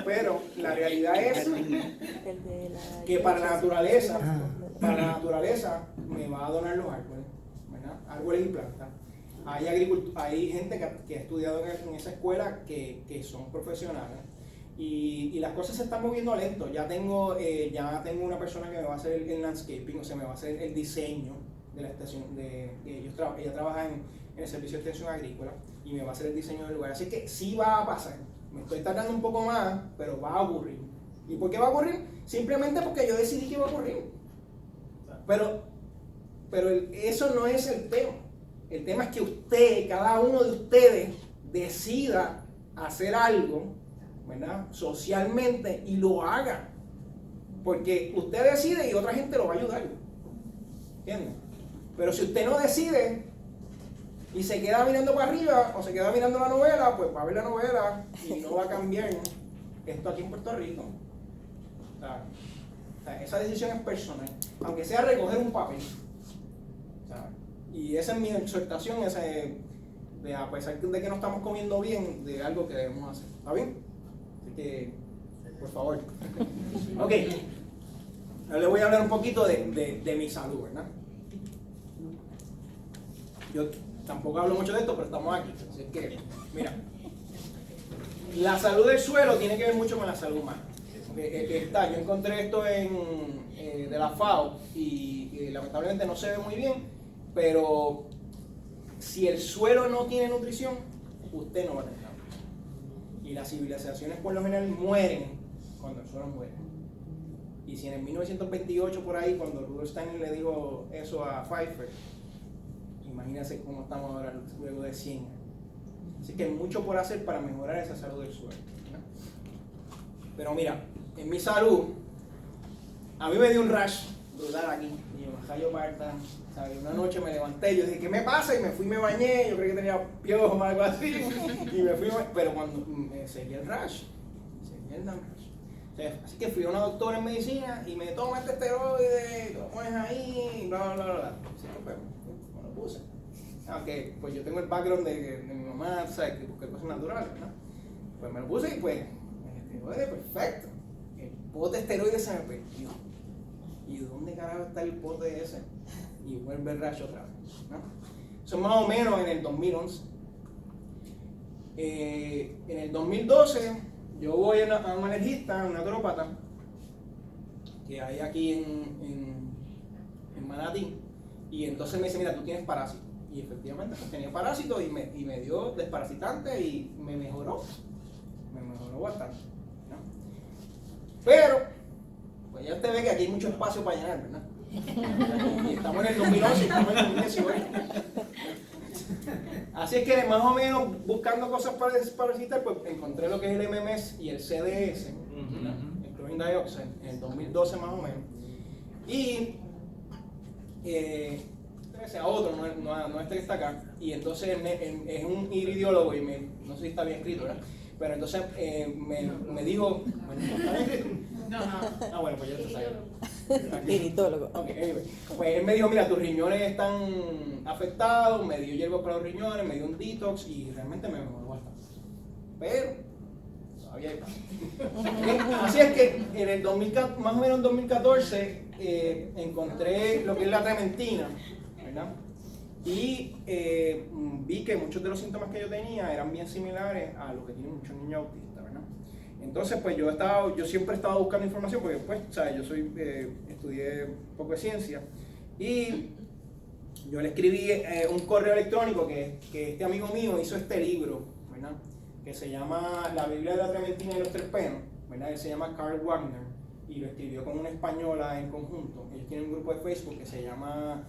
Pero la realidad es que para la naturaleza me va a donar los árboles, ¿verdad? Árboles y plantas. Hay gente que ha estudiado en esa escuela que son profesionales. Y las cosas se están moviendo lento. Ya tengo una persona que me va a hacer el landscaping, o sea, me va a hacer el diseño de la estación. Ella trabaja en el servicio de extensión agrícola y me va a hacer el diseño del lugar. Así que sí va a pasar. Me estoy tardando un poco más, pero va a ocurrir. ¿Y por qué va a ocurrir? Simplemente porque yo decidí que va a ocurrir. Pero eso no es el tema. El tema es que cada uno de ustedes, decida hacer algo, ¿verdad? Socialmente, y lo haga. Porque usted decide y otra gente lo va a ayudar. ¿Entiendes? Pero si usted no decide y se queda mirando para arriba o se queda mirando la novela, pues va a ver la novela y no va a cambiar esto aquí en Puerto Rico. O sea, esa decisión es personal, aunque sea recoger un papel. Y esa es mi exhortación, de a pesar de que no estamos comiendo bien, de algo que debemos hacer. ¿Está bien? Así que, por favor. Ok. Ahora les voy a hablar un poquito de mi salud, ¿verdad? Yo tampoco hablo mucho de esto, pero estamos aquí. Así que, mira. La salud del suelo tiene que ver mucho con la salud humana. Yo encontré esto de la FAO y lamentablemente no se ve muy bien, pero si el suelo no tiene nutrición, usted no va a tener nada. Y las civilizaciones por lo general mueren cuando el suelo muere. Y si en el 1928 por ahí, cuando Rudolf Steiner le dijo eso a Pfeiffer, imagínense cómo estamos ahora luego de 100 años. Así que hay mucho por hacer para mejorar esa salud del suelo, ¿no? Pero mira, en mi salud, a mí me dio un rash brutal aquí, y yo me cayó parta, ¿sabes? Una noche me levanté, yo dije, ¿qué me pasa? Y me fui y me bañé, yo creí que tenía piojos o algo así, y me fui, pero cuando me seguí el rash, o sea, así que fui a una doctora en medicina y me toma este esteroide, lo pones ahí, bla, bla, bla, bla. Así que pues, me lo puse. Aunque pues yo tengo el background de mi mamá, ¿sabes? Que busqué cosas naturales, ¿no? Pues me lo puse y pues, el esteroide perfecto. El pote de esteroide se me perdió. ¿Y dónde carajo está el pote ese? Y vuelve el rash otra vez, ¿no? Eso más o menos en el 2011. En el 2012 yo voy a un alergista, un naturópata, que hay aquí en Manatí, y entonces me dice, mira, tú tienes parásito. Y efectivamente pues, tenía parásito y me dio desparasitante y me mejoró bastante, ¿no? Pero pues ya usted ve que aquí hay mucho espacio para llenar, ¿verdad? Y estamos en el 2011 y estamos en el 2018. Así es que más o menos buscando cosas para desparasitar, pues encontré lo que es el MMS y el CDS, ¿verdad? El chlorine dioxide, en el 2012 más o menos. Y a otro, no este que está acá, y entonces es un iridiólogo y no sé si está bien escrito, ¿verdad? Pero entonces me dijo, bueno, ¿está bien escrito? No. Ah, bueno, pues ya está saliendo. Iridiólogo. Okay, anyway. Pues él me dijo, mira, tus riñones están afectados, me dio hierbas para los riñones, me dio un detox y realmente me mejoró bastante. Pero todavía hay más. Así es que en el 2014, más o menos en 2014 encontré lo que es la trementina, ¿verdad? Y vi que muchos de los síntomas que yo tenía eran bien similares a los que tienen muchos niños autistas, ¿verdad? Entonces, pues yo siempre he estado buscando información porque, pues, ¿sabes? Yo estudié un poco de ciencia y yo le escribí un correo electrónico que este amigo mío hizo este libro, ¿verdad? Que se llama La Biblia de la Trementina y los Terpenos, ¿verdad? Él se llama Carl Wagner y lo escribió con una española en conjunto. Ellos tienen un grupo de Facebook que se llama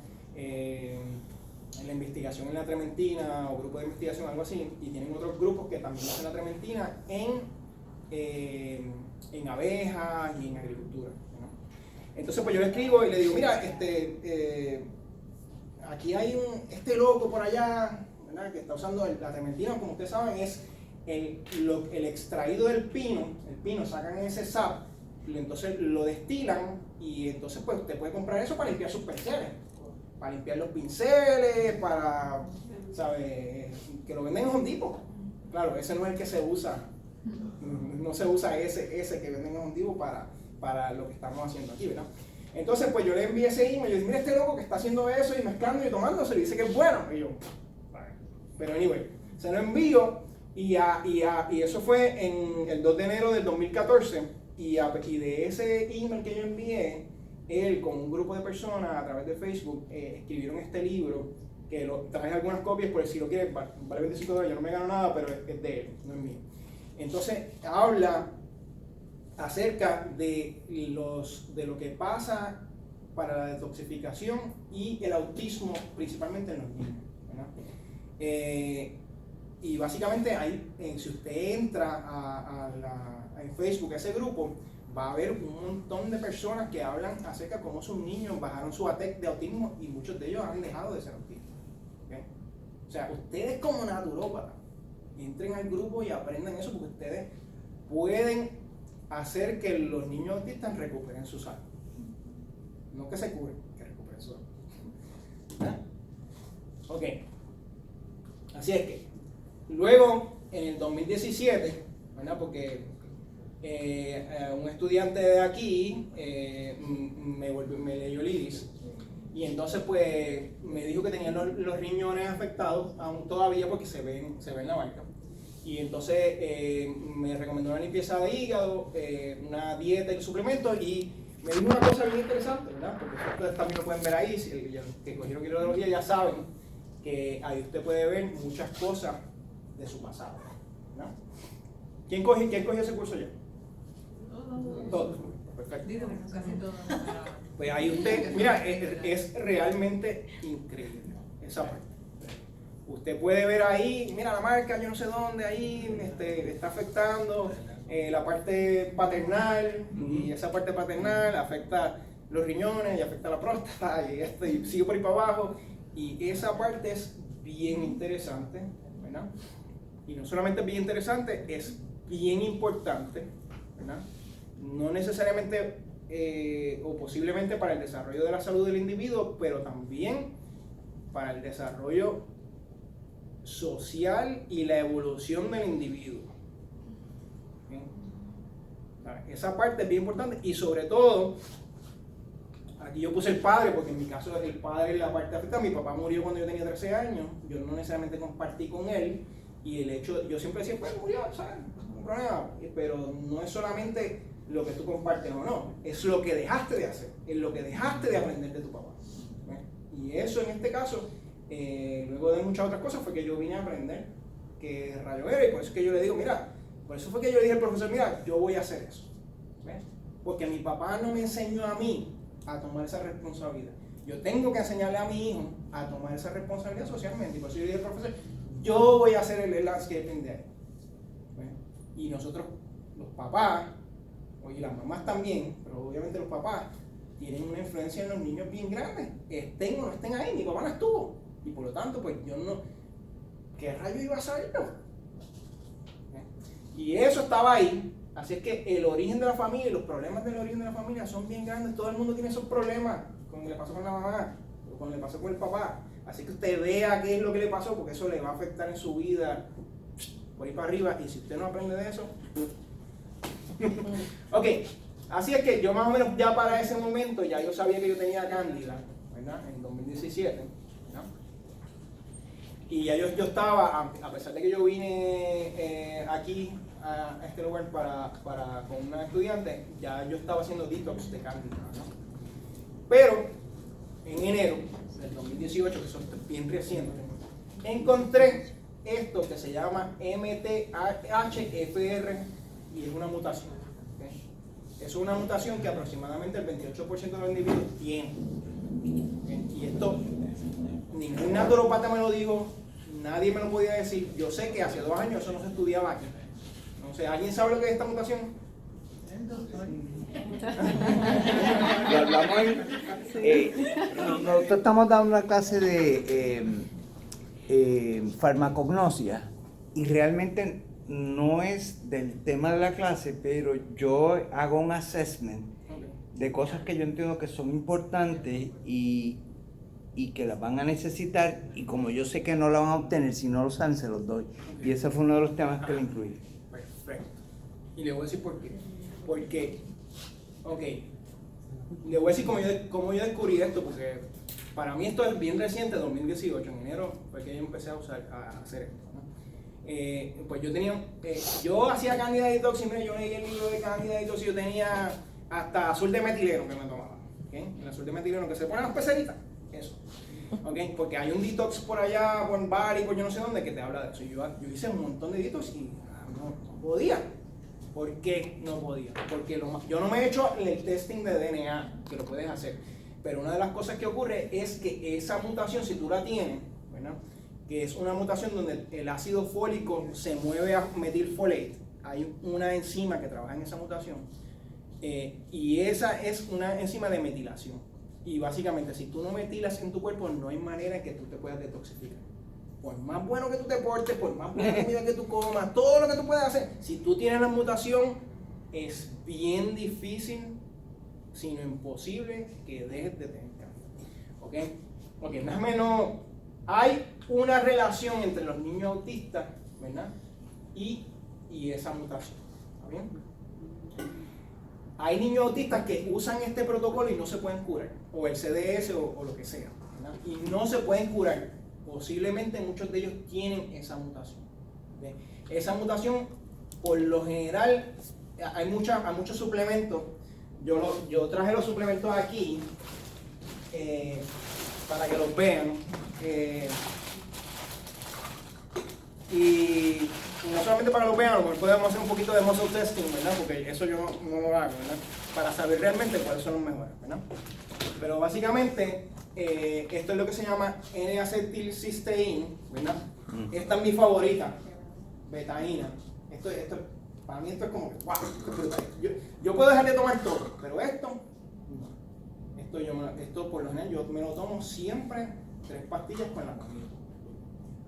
La Investigación en la Trementina o Grupo de Investigación, algo así, y tienen otros grupos que también hacen la trementina en abejas y en agricultura, ¿no? Entonces pues yo le escribo y le digo, mira, aquí hay este loco por allá, ¿verdad? Que está usando la trementina, como ustedes saben, es el extraído del pino. El pino sacan ese sap, y entonces lo destilan y entonces pues usted puede comprar eso para limpiar sus perceres. para limpiar los pinceles, para, ¿sabes? Que lo venden en Home Depot. Claro, ese no es el que se usa, no se usa ese que venden en Home Depot para lo que estamos haciendo aquí, ¿verdad? Entonces, pues yo le envié ese email, yo dije, mira este loco que está haciendo eso y mezclando y tomándose, y dice que es bueno. Y yo, pero anyway, se lo envío y eso fue en el 2 de enero del 2014 y de ese email que yo envié, él con un grupo de personas a través de Facebook escribieron este libro, que traje algunas copias por si lo quieres, vale $25, yo no me gano nada, pero es de él, no es mío. Entonces habla acerca de lo que pasa para la detoxificación y el autismo, principalmente en los niños, ¿verdad? Y básicamente ahí, si usted entra en Facebook, a ese grupo, va a haber un montón de personas que hablan acerca de cómo sus niños bajaron su ATEC de autismo y muchos de ellos han dejado de ser autistas. ¿Okay? O sea, ustedes como naturópatas, entren al grupo y aprendan eso porque ustedes pueden hacer que los niños autistas recuperen su salud. No que se curen, que recuperen su salud. ¿Ah? Ok. Así es que, luego, en el 2017, ¿verdad? Porque un estudiante de aquí me leyó el iris y entonces pues me dijo que tenía los riñones afectados aún todavía porque se ve en la marca. Y entonces me recomendó una limpieza de hígado, una dieta y suplementos y me dijo una cosa bien interesante, ¿verdad? Porque ustedes también lo pueden ver ahí, si que cogieron quiroleología ya saben que ahí usted puede ver muchas cosas de su pasado, ¿verdad? ¿Quién cogió ese curso ya? Todos. Perfecto. Casi todo. Pues ahí usted, mira, es realmente increíble esa parte. Usted puede ver ahí, mira la marca, yo no sé dónde, ahí está afectando la parte paternal, y esa parte paternal afecta los riñones y afecta la próstata, y sigue por ahí para abajo, y esa parte es bien interesante, ¿verdad? Y no solamente bien interesante, es bien importante, ¿verdad? No necesariamente o posiblemente para el desarrollo de la salud del individuo, pero también para el desarrollo social y la evolución del individuo. ¿Bien? Esa parte es bien importante y sobre todo, aquí yo puse el padre porque en mi caso el padre es la parte afectada. Mi papá murió cuando yo tenía 13 años, yo no necesariamente compartí con él y el hecho, yo siempre decía, pues murió, ¿sabes? No hay problema, pero no es solamente lo que tú compartes o no, es lo que dejaste de hacer, es lo que dejaste de aprender de tu papá. Y eso en este caso, luego de muchas otras cosas, fue que yo vine a aprender que rayo era, y por eso es que yo le digo, mira, por eso fue que yo le dije al profesor, mira, yo voy a hacer eso. ¿Ves? Porque mi papá no me enseñó a mí a tomar esa responsabilidad. Yo tengo que enseñarle a mi hijo a tomar esa responsabilidad socialmente, y por eso yo le dije al profesor, yo voy a hacer el landscaping de ahí. ¿Ves? Y nosotros, los papás, y las mamás también, pero obviamente los papás tienen una influencia en los niños bien grande, estén o no estén ahí. Mi papá no estuvo y por lo tanto pues yo no, ¿qué rayo iba a saberlo? Y eso estaba ahí. Así es que el origen de la familia y los problemas del origen de la familia son bien grandes. Todo el mundo tiene esos problemas, como le pasó con la mamá o como le pasó con el papá. Así que usted vea qué es lo que le pasó, porque eso le va a afectar en su vida por ahí para arriba, y si usted no aprende de eso. Ok, así es que yo más o menos ya para ese momento ya yo sabía que yo tenía cándida, ¿verdad? En 2017, ¿no? Y ya yo estaba, a pesar de que yo vine aquí a este lugar con una estudiante, ya yo estaba haciendo detox de cándida, ¿no? Pero en enero del 2018, que son bien recientes, encontré esto que se llama MTHFR y es una mutación. ¿Okay? Es una mutación que aproximadamente el 28% de los individuos tienen. ¿Okay? Y esto, ningún naturópata me lo dijo, nadie me lo podía decir. Yo sé que hace 2 años eso no se estudiaba aquí. No sé, ¿alguien sabe lo que es esta mutación? Lo hablamos nosotros estamos dando una clase de farmacognosia y realmente no es del tema de la clase, pero yo hago un assessment de cosas que yo entiendo que son importantes y y que las van a necesitar, y como yo sé que no la van a obtener, si no lo saben, se los doy. Y ese fue uno de los temas que le incluí. Perfecto. Y le voy a decir por qué. Porque, ok, le voy a decir cómo yo descubrí esto, porque para mí esto es bien reciente, 2018, en enero fue que yo empecé a hacer esto, ¿no? Pues yo hacía Candida Detox, y mira, yo leí el libro de Candida Detox y yo tenía hasta azul de metileno que me tomaba, ¿okay? El azul de metileno que se pone en las peceritas, eso, ¿okay? Porque hay un detox por allá, por Bari, por yo no sé dónde, que te habla de eso. Y yo hice un montón de detox y no podía. ¿Por qué no podía? Porque yo no me he hecho el testing de DNA, que lo puedes hacer, pero una de las cosas que ocurre es que esa mutación, si tú la tienes, ¿verdad? Que es una mutación donde el ácido fólico se mueve a metilfolate, hay una enzima que trabaja en esa mutación, y esa es una enzima de metilación. Y básicamente, si tú no metilas en tu cuerpo, no hay manera en que tú te puedas detoxificar. Por más bueno que tú te portes, por más buena comida que tú comas, todo lo que tú puedas hacer, si tú tienes la mutación, es bien difícil, sino imposible, que dejes de tener cáncer. ¿Ok? Más o menos hay una relación entre los niños autistas, ¿verdad? Y esa mutación. ¿Está bien? Hay niños autistas que usan este protocolo y no se pueden curar, o el CDS o lo que sea, ¿verdad? Y no se pueden curar. Posiblemente muchos de ellos tienen esa mutación. ¿Okay? Esa mutación, por lo general, hay muchos suplementos. Yo traje los suplementos aquí para que los vean. Y no solamente para que los vean, a lo mejor podemos hacer un poquito de muscle testing, ¿verdad? Porque eso yo no lo hago, ¿verdad? Para saber realmente cuáles son los mejores, ¿verdad? Pero básicamente, esto es lo que se llama N-acetilcisteína, ¿verdad? Esta es mi favorita, betaína. Para mí esto es como que, wow, yo puedo dejar de tomar todo, pero esto, no. Esto por lo general yo me lo tomo siempre 3 pastillas con la comida.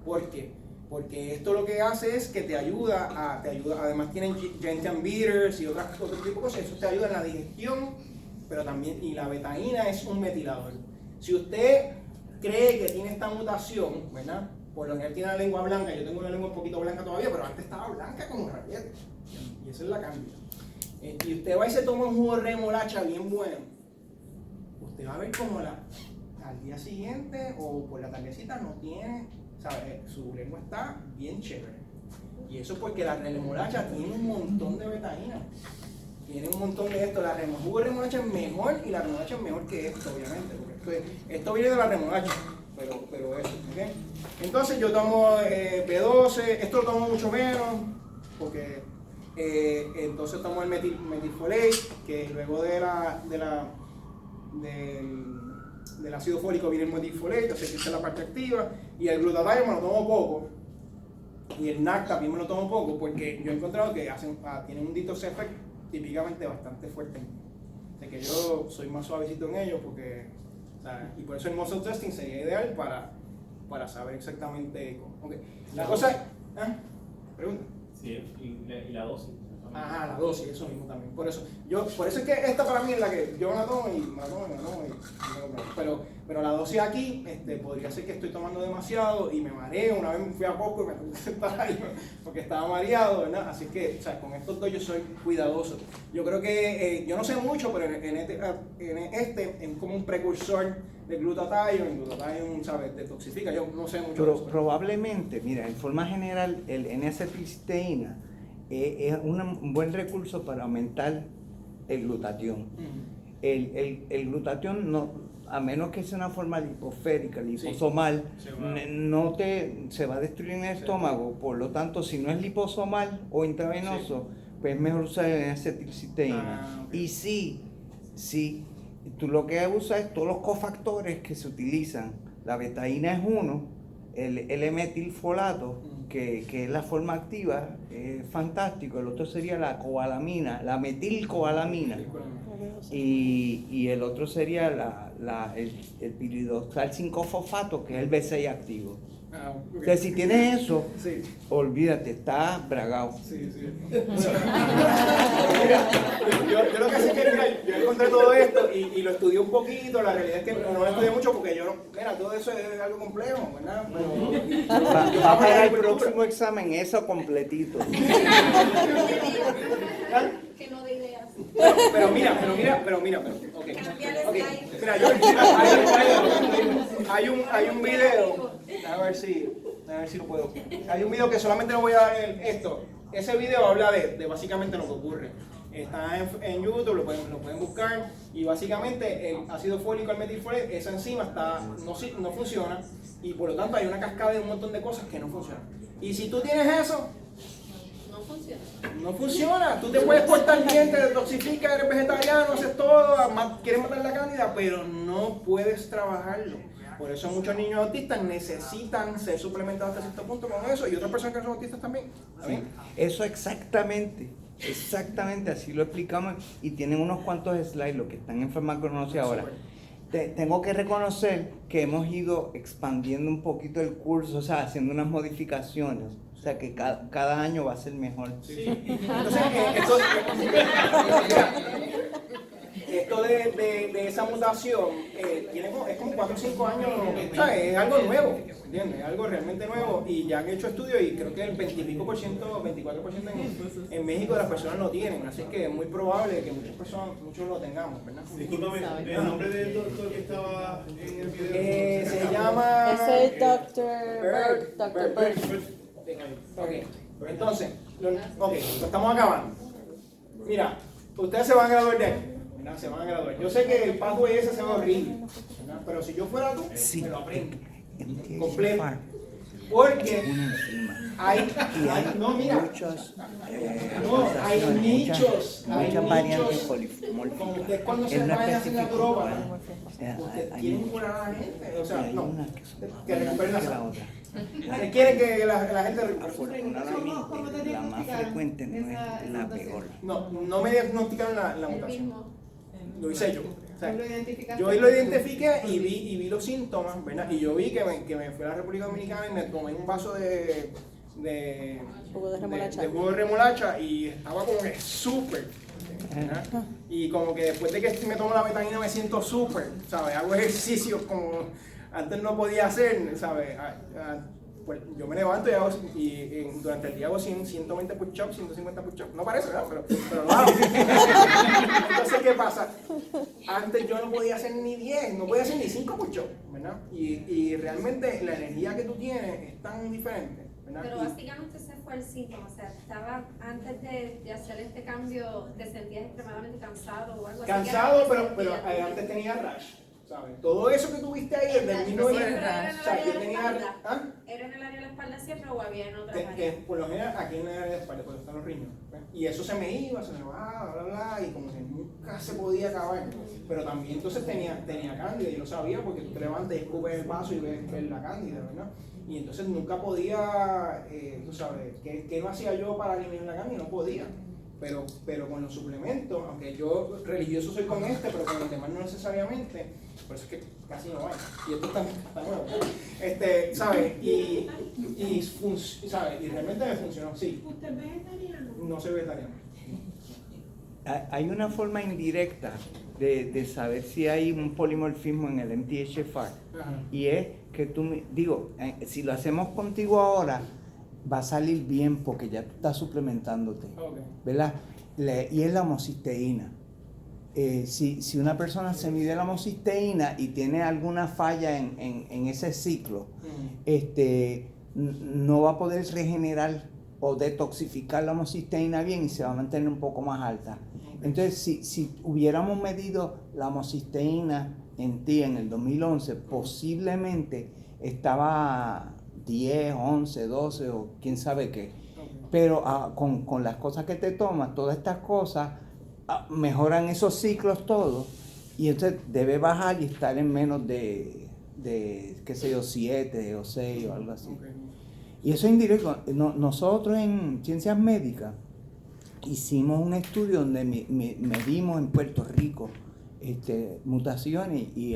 ¿Por qué? Porque esto lo que hace es que te ayuda, además tienen gentian bitters y otro tipo de cosas, eso te ayuda en la digestión, pero también, y la betaína es un metilador. Si usted cree que tiene esta mutación, ¿verdad? Por lo general tiene la lengua blanca, yo tengo una lengua un poquito blanca todavía, pero antes estaba blanca como rayete, y esa es la cambia. Y usted va y se toma un jugo de remolacha bien bueno, usted va a ver como al día siguiente o por la tardecita no tiene, ¿sabe? Su lengua está bien chévere. Y eso porque la remolacha tiene un montón de betaína. Tiene un montón de esto. El jugo de remolacha es mejor y la remolacha es mejor que esto, obviamente. Porque esto viene de la remolacha, pero eso, ¿ok? Entonces yo tomo B12, esto lo tomo mucho menos, porque entonces tomo el metilfolate, que luego del ácido fólico viene el metilfolate, así que esa es la parte activa, y el glutatión me lo tomo poco, y el NAC también me lo tomo poco, porque yo he encontrado que tienen un detox effect típicamente bastante fuerte. O sea que yo soy más suavecito en ellos, porque, o sea, y por eso el muscle testing sería ideal para saber exactamente cómo. Okay. La cosa, pregunta. Sí, y la dosis. Ajá, la dosis, eso mismo también. Por eso es que esta para mí es la que yo me la tomo y me la tomo. Pero la dosis aquí, podría ser que estoy tomando demasiado y me mareo. Una vez me fui a poco y me tuve que sentar ahí porque estaba mareado, ¿verdad? Así que, o sea, con estos dos yo soy cuidadoso. Yo creo que, yo no sé mucho, pero en este es como un precursor de glutatión. El glutatión, ¿sabes? Detoxifica. Yo no sé mucho. Pero probablemente, mira, en forma general, el N-acetilcisteína es un buen recurso para aumentar el glutatión. El glutatión, no, a menos que sea una forma lipoférica, liposomal, se va a destruir en el estómago. Por lo tanto, si no es liposomal o intravenoso, pues es mejor usar el acetilcisteína. Okay. Y sí, tú lo que usas es todos los cofactores que se utilizan. La betaína es uno, el L-metilfolato, que es la forma activa, es fantástico. El otro sería la cobalamina, la metilcobalamina. Y el otro sería el piridoxal 5-fosfato, que es el B6 activo. O sea, si tienes eso, Sí. olvídate, estás bragado. Sí, sí. Yo lo que sé es que, mira, yo encontré todo esto y lo estudié un poquito. La realidad es que no lo estudié mucho porque yo, mira, todo eso es algo complejo, ¿verdad? Pero Va para el próximo examen, eso completito. Que no de ideas. Pero mira, ok. Cambiar el Ok, slide. mira, hay un video, a ver si lo puedo. Hay un video que solamente le voy a dar esto. Ese video habla de básicamente lo que ocurre. Está en YouTube, lo pueden buscar y básicamente el ácido fólico al metilfolate, esa enzima no funciona y por lo tanto hay una cascada de un montón de cosas que no funcionan. Y si tú tienes eso, No funciona. no funciona. Tú te puedes cortar bien, te detoxificas, eres vegetariano, haces todo, quieres matar la cándida, pero no puedes trabajarlo. Por eso muchos niños autistas necesitan ser suplementados hasta cierto punto con eso y otras personas que son autistas también. Sí, eso exactamente así lo explicamos y tienen unos cuantos slides, los que están en farmacognosia ahora. Tengo que reconocer que hemos ido expandiendo un poquito el curso, o sea, haciendo unas modificaciones. O sea, que cada año va a ser mejor. Sí. Entonces, esto de esa mutación es como 4 o 5 años, o sea, es algo nuevo, ¿entiendes? Es algo realmente nuevo y ya han hecho estudios y creo que el 20 y pico por ciento, 24% en México de las personas lo tienen, así que es muy probable que muchos lo tengamos, ¿verdad? Discúlpame, ¿el nombre del doctor que estaba en el video? Se llama... Ese es Dr. Dr. Berg. Ok, entonces, lo estamos acabando. Mira, ustedes se van a graduar de aquí, ¿verdad? Se van a graduar. Yo sé que el pathway ese se ve horrible, ¿verdad? Pero si yo fuera tú, Sí. me lo aprendo. En Completo. THFR Porque es una enzima. no, mira, Muchos, hay nichos, muchas variantes como polimórficas. ustedes cuando se Es no vayan a hacer naturópata, específico. ustedes Hay quieren curar a la gente, o sea, hay no, unas que son que recuperen la que la salud. otra. Ustedes quieren que la gente recupere. Afortunadamente, la más frecuente no es la peor. No me diagnosticaron la El mutación. mismo. Lo hice yo. O sea, ¿Lo identificaste? yo lo identifiqué y vi los síntomas, ¿verdad? Y yo vi que me fui a la República Dominicana y me tomé un vaso de Jugo de remolacha. de jugo de remolacha y estaba como que súper, ¿verdad? Y como que después de que me tomo la betanina me siento súper, ¿sabes? Hago ejercicios como antes no podía hacer, ¿sabes? Pues yo me levanto y durante el día hago 120 push-ups, 150 push-ups. No parece, ¿verdad? Pero lo hago. Entonces, ¿qué pasa? Antes yo no podía hacer ni 10, no podía hacer ni 5 push-ups, ¿verdad? Y realmente la energía que tú tienes es tan diferente, ¿verdad? Pero básicamente ese fue el síntoma, o sea, estaba antes de hacer este cambio, te sentías extremadamente cansado o algo así. Cansado, ¿Qué era lo que pero sentías? antes tenía rash, ¿sabes? Todo eso que tuviste ahí desde el ¿Siempre 1900, era en o el sea, área yo de la tenía, espalda? ¿ah? ¿Era en el área de la espalda siempre o había en otras Que áreas? por lo general aquí en la área de espalda, cuando están los riñones. ¿ves? Y eso se me iba, se me bajaba, bla, bla, y como que nunca se podía acabar. Pero también entonces tenía cándida, yo lo sabía porque tú te levantas y escupes el vaso y ves la cándida, ¿verdad? Y entonces nunca podía, tú sabes, ¿qué no hacía yo para eliminar la cándida? No podía. Pero con los suplementos, aunque yo religioso soy con pero con los demás no necesariamente, por eso es que casi no hay. Y esto está nuevo. ¿Sabes? ¿Sabes? Y realmente me funcionó, sí. ¿Usted es vegetariano? No soy vegetariano. Hay una forma indirecta de saber si hay un polimorfismo en el MTHFR. Ajá. Y es que si lo hacemos contigo ahora, va a salir bien porque ya tú estás suplementándote, Ok. ¿verdad? Y es la homocisteína. Si una persona se mide la homocisteína y tiene alguna falla en ese ciclo, no va a poder regenerar o detoxificar la homocisteína bien y se va a mantener un poco más alta. Entonces, si hubiéramos medido la homocisteína en ti en el 2011, posiblemente estaba 10, 11, 12 o quién sabe qué. Pero con las cosas que te tomas, todas estas cosas mejoran esos ciclos todos y entonces debe bajar y estar en menos de qué sé yo, 7 o 6 o algo así. Okay. Y eso es indirecto. Nosotros en Ciencias Médicas hicimos un estudio donde medimos en Puerto Rico mutaciones y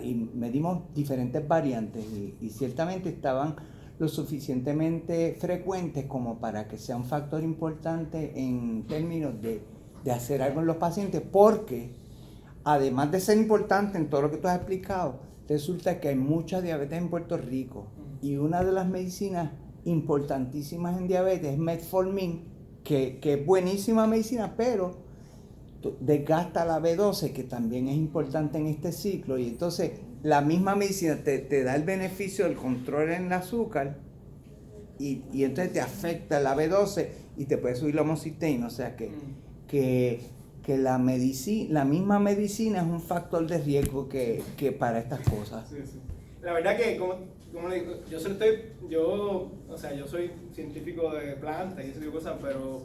y medimos diferentes variantes y ciertamente estaban lo suficientemente frecuentes como para que sea un factor importante en términos de hacer algo en los pacientes, porque además de ser importante en todo lo que tú has explicado, resulta que hay mucha diabetes en Puerto Rico y una de las medicinas importantísimas en diabetes es metformin, que es buenísima medicina, pero desgasta la B12, que también es importante en este ciclo, y entonces la misma medicina te da el beneficio del control en el azúcar y entonces te afecta la B12 y te puede subir la homocisteína, o sea que la misma medicina es un factor de riesgo que para estas cosas. Sí, sí. La verdad que, como le digo, yo soy científico de plantas y ese tipo de cosas, pero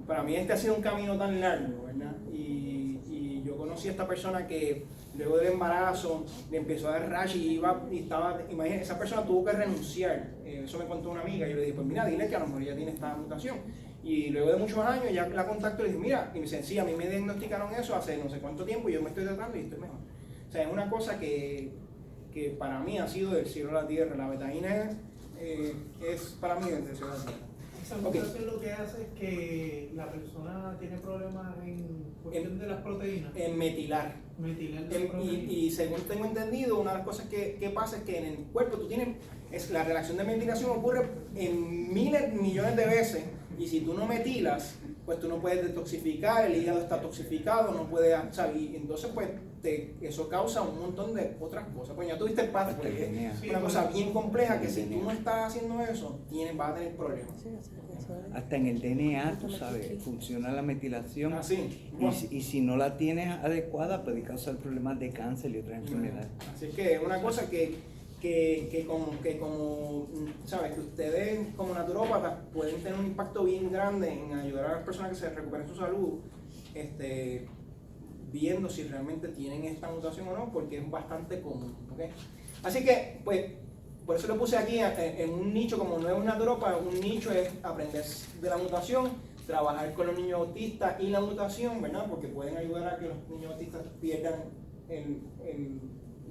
para mí este ha sido un camino tan largo, ¿verdad? Y yo conocí a esta persona que luego del embarazo le empezó a dar rash y estaba, imagínate, esa persona tuvo que renunciar, eso me contó una amiga, y yo le dije, pues mira, dile que a lo mejor ella tiene esta mutación. Y luego de muchos años ya la contacto y le dije, mira, y me dice, sí, a mí me diagnosticaron eso hace no sé cuánto tiempo y yo me estoy tratando y estoy mejor. O sea, es una cosa que para mí ha sido del cielo a la tierra. La betaína es para mí del cielo a la tierra. Esa mutación lo que hace es que la persona tiene problemas en cuestión de las proteínas. En metilar. Y según tengo entendido, una de las cosas que pasa es que en el cuerpo tú tienes, la relación de metilación ocurre en millones de veces, y si tú no metilas, pues tú no puedes detoxificar, el hígado está toxificado, no puede, y entonces pues eso causa un montón de otras cosas. Pues ya tuviste el path, porque es una cosa bien compleja que si tú no estás haciendo eso, vas a tener problemas. Hasta en el DNA, tú sabes, funciona la metilación. Así. Y si no la tienes adecuada, puede causar problemas de cáncer y otras enfermedades. Así que es una cosa que como sabes, que ustedes como naturópatas pueden tener un impacto bien grande en ayudar a las personas que se recuperen su salud, viendo si realmente tienen esta mutación o no, porque es bastante común, ¿okay? Así que, pues, por eso lo puse aquí en un nicho, como no es un naturópata, un nicho es aprender de la mutación, trabajar con los niños autistas y la mutación, ¿verdad? Porque pueden ayudar a que los niños autistas pierdan el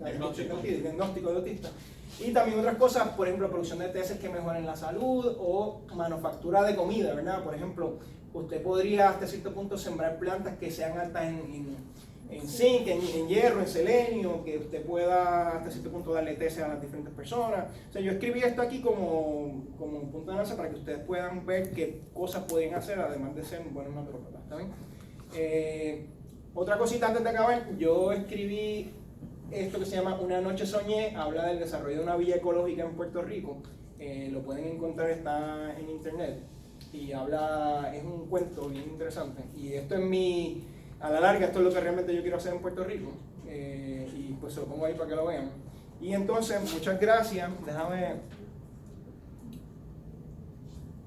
diagnóstico de autista. Y también otras cosas, por ejemplo, producción de testes que mejoren la salud o manufactura de comida, ¿verdad? Por ejemplo, usted podría hasta cierto punto sembrar plantas que sean altas en zinc, en hierro, en selenio, que usted pueda hasta cierto punto darle testes a las diferentes personas. O sea, yo escribí esto aquí como un punto de lanza para que ustedes puedan ver qué cosas pueden hacer, además de ser buenos naturópatas, ¿está bien? Otra cosita antes de acabar, yo escribí esto que se llama Una noche soñé, habla del desarrollo de una villa ecológica en Puerto Rico. Lo pueden encontrar, está en internet, y es un cuento bien interesante, y esto es a la larga esto es lo que realmente yo quiero hacer en Puerto Rico, y pues se lo pongo ahí para que lo vean. Y entonces, muchas gracias, déjame,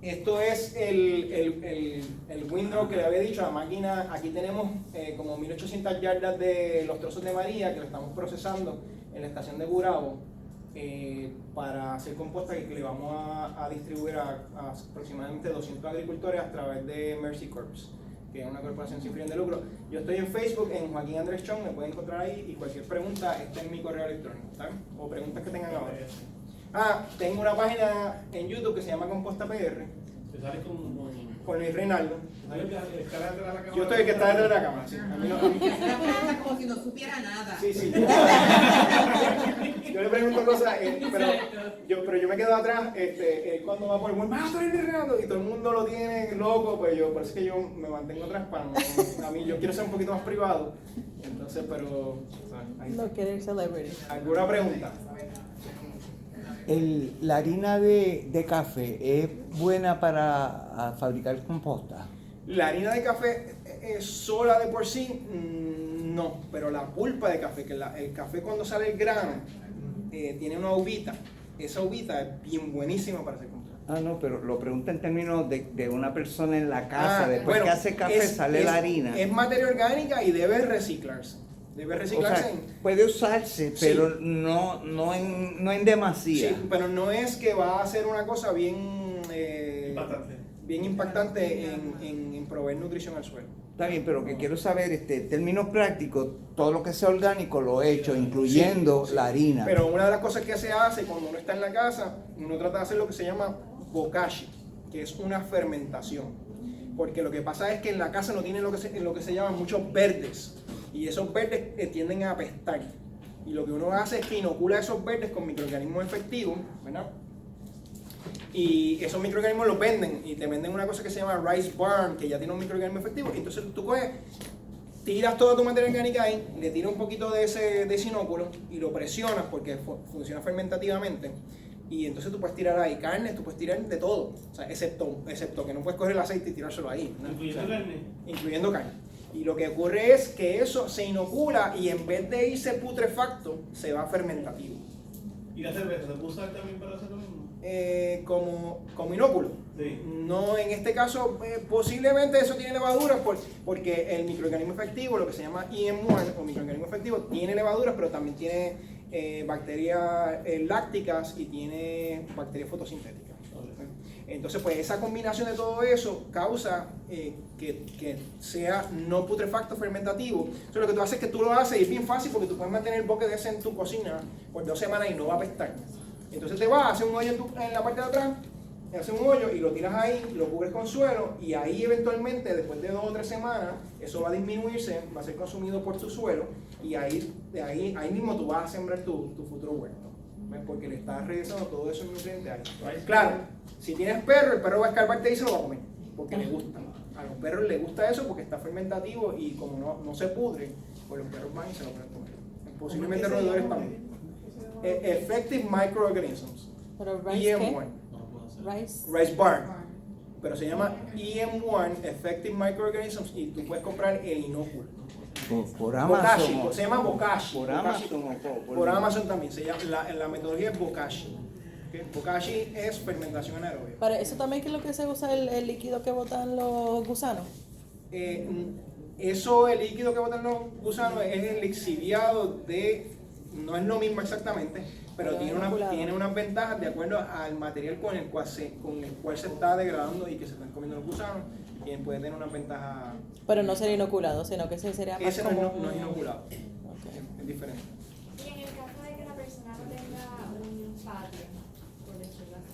esto es el window que le había dicho, la máquina. Aquí tenemos como 1800 yardas de los trozos de María que lo estamos procesando en la estación de Gurabo para hacer composta que le vamos a distribuir a aproximadamente 200 agricultores a través de Mercy Corps, que es una corporación sin fines de lucro. Yo estoy en Facebook, en Joaquín Andrés Chong, me pueden encontrar ahí, y cualquier pregunta está en mi correo electrónico, ¿saben? O preguntas que tengan ahora. Tengo una página en YouTube que se llama Composta PR. Te sales con Luis Reinaldo. Yo estoy el que está detrás de la cámara. Sí. A mí como si no supiera nada. Sí. Yo le pregunto cosas, pero yo me quedo atrás cuando va por el mundo, estoy Reinaldo, y todo el mundo lo tiene loco, pues por eso es que yo me mantengo atrás para a mí yo quiero ser un poquito más privado. Entonces, pero No quiere celebrity. ¿Alguna pregunta? La harina de café es buena para fabricar composta. La harina de café sola de por sí, no, pero la pulpa de café, que el café cuando sale el grano, tiene una uvita. Esa uvita es bien buenísima para hacer composta. No, pero lo pregunto en términos de una persona en la casa, después que hace café sale la harina. Es materia orgánica y debe reciclarse. O sea, puede usarse, pero sí, no en demasía. Sí, pero no es que va a ser una cosa bien bien impactante en proveer nutrición al suelo. Está bien, pero que quiero saber, en términos prácticos, todo lo que sea orgánico lo he hecho, incluyendo la harina. Pero una de las cosas que se hace cuando uno está en la casa, uno trata de hacer lo que se llama bokashi, que es una fermentación. Porque lo que pasa es que en la casa no tienen lo que se llaman muchos verdes. Y esos verdes tienden a apestar. Y lo que uno hace es que inocula esos verdes con microorganismos efectivos, ¿verdad? Y esos microorganismos los venden y te venden una cosa que se llama rice barn, que ya tiene un microorganismo efectivo. Y entonces tú coges, tiras toda tu materia orgánica ahí, le tiras un poquito de ese inóculo y lo presionas porque funciona fermentativamente. Y entonces tú puedes tirar ahí carne, tú puedes tirar de todo, o sea, excepto que no puedes coger el aceite y tirárselo ahí, ¿no? Incluyendo carne. Incluyendo carne. Y lo que ocurre es que eso se inocula y en vez de irse putrefacto, se va fermentativo. ¿Y la cerveza se puede usar también para hacer lo mismo? Como inóculo. Sí. No, en este caso, posiblemente eso tiene levaduras porque el microorganismo efectivo, lo que se llama EM1 o microorganismo efectivo, tiene levaduras, pero también tiene bacterias lácticas y tiene bacterias fotosintéticas. Entonces, pues esa combinación de todo eso causa que sea no putrefacto fermentativo. Entonces, lo que tú haces es que tú lo haces y es bien fácil porque tú puedes mantener el boque de ese en tu cocina por 2 semanas y no va a apestar. Entonces te vas, haces un hoyo en la parte de atrás, haces un hoyo y lo tiras ahí, lo cubres con suelo y ahí eventualmente, después de 2 o 3 semanas, eso va a disminuirse, va a ser consumido por tu suelo y ahí mismo tú vas a sembrar tu futuro huerto. ¿Ves? Porque le estás regresando todo eso nutrientes ahí. Claro, si tienes perro, el perro va a escarbarte y se lo va a comer, porque le gusta. A los perros les gusta eso porque está fermentativo y como no se pudre, pues los perros van y se lo pueden comer. Posiblemente roedores también. Effective Microorganisms. Pero rice, EM1. No lo puedo hacer. Rice Barn. Pero se llama EM1 Effective Microorganisms y tú puedes comprar el inóculo. Por Amazon. Bokashi, se llama Bokashi. Por Amazon o Por Amazon también. Se llama, la metodología es Bokashi. ¿Okay? Bokashi es fermentación anaerobia. Para eso también que es lo que se usa el líquido que botan los gusanos. El líquido que botan los gusanos es el lixiviado no es lo mismo exactamente, pero tiene unas ventajas de acuerdo al material con el cual se está degradando y que se están comiendo los gusanos, y puede tener unas ventajas. Pero no sería inoculado, sino que ese sería más Ese como... no es inoculado, Okay. es diferente. Y en el caso de que la persona no tenga un patio, por decirlo así.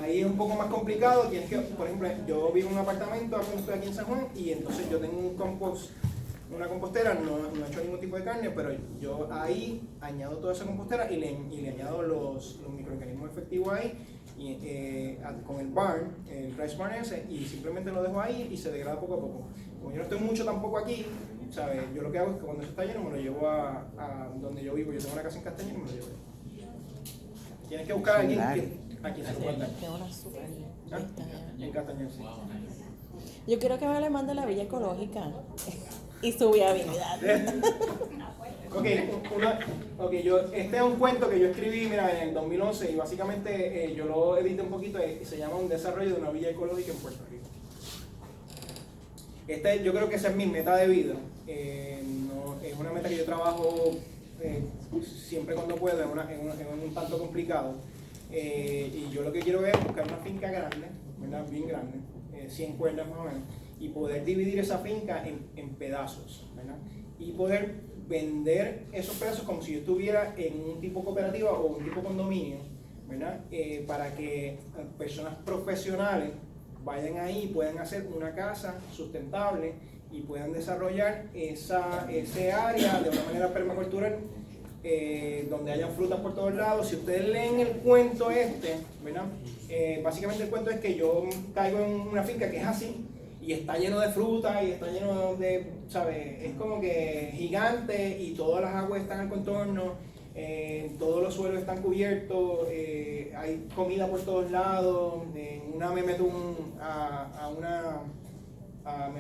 Ahí es un poco más complicado. Tienes que, por ejemplo, yo vivo en un apartamento, estoy aquí en San Juan, y entonces yo tengo una compostera, no he hecho ningún tipo de carne, pero yo ahí añado toda esa compostera y le añado los microorganismos efectivos ahí con el rice barn ese, y simplemente lo dejo ahí y se degrada poco a poco. Como yo no estoy mucho tampoco aquí, ¿sabes? Yo lo que hago es que cuando eso está lleno me lo llevo a donde yo vivo. Yo tengo una casa en Castañeda y me lo llevo. Tienes que buscar a alguien que se lo pueda dar. Qué una super lista, ya. En Castañeda, sí. Yo quiero que me le mande la Villa Ecológica y su viabilidad. Este es un cuento que yo escribí, mira, en el 2011 y básicamente yo lo edité un poquito y se llama Un desarrollo de una villa ecológica en Puerto Rico. Yo creo que esa es mi meta de vida. Es una meta que yo trabajo siempre cuando puedo, es un tanto complicado. Y yo lo que quiero es buscar una finca grande, ¿verdad? Bien grande, 100 cuerdas más o menos, y poder dividir esa finca en pedazos, ¿verdad? Y poder vender esos pedazos como si yo estuviera en un tipo cooperativa o un tipo condominio, ¿verdad? Para que personas profesionales vayan ahí y puedan hacer una casa sustentable y puedan desarrollar ese área de una manera permacultural, donde haya frutas por todos lados. Si ustedes leen el cuento ¿verdad? Básicamente el cuento es que yo caigo en una finca que es así y está lleno de fruta y está lleno de, ¿sabes? Es como que gigante y todas las aguas están al contorno, todos los suelos están cubiertos, hay comida por todos lados. Me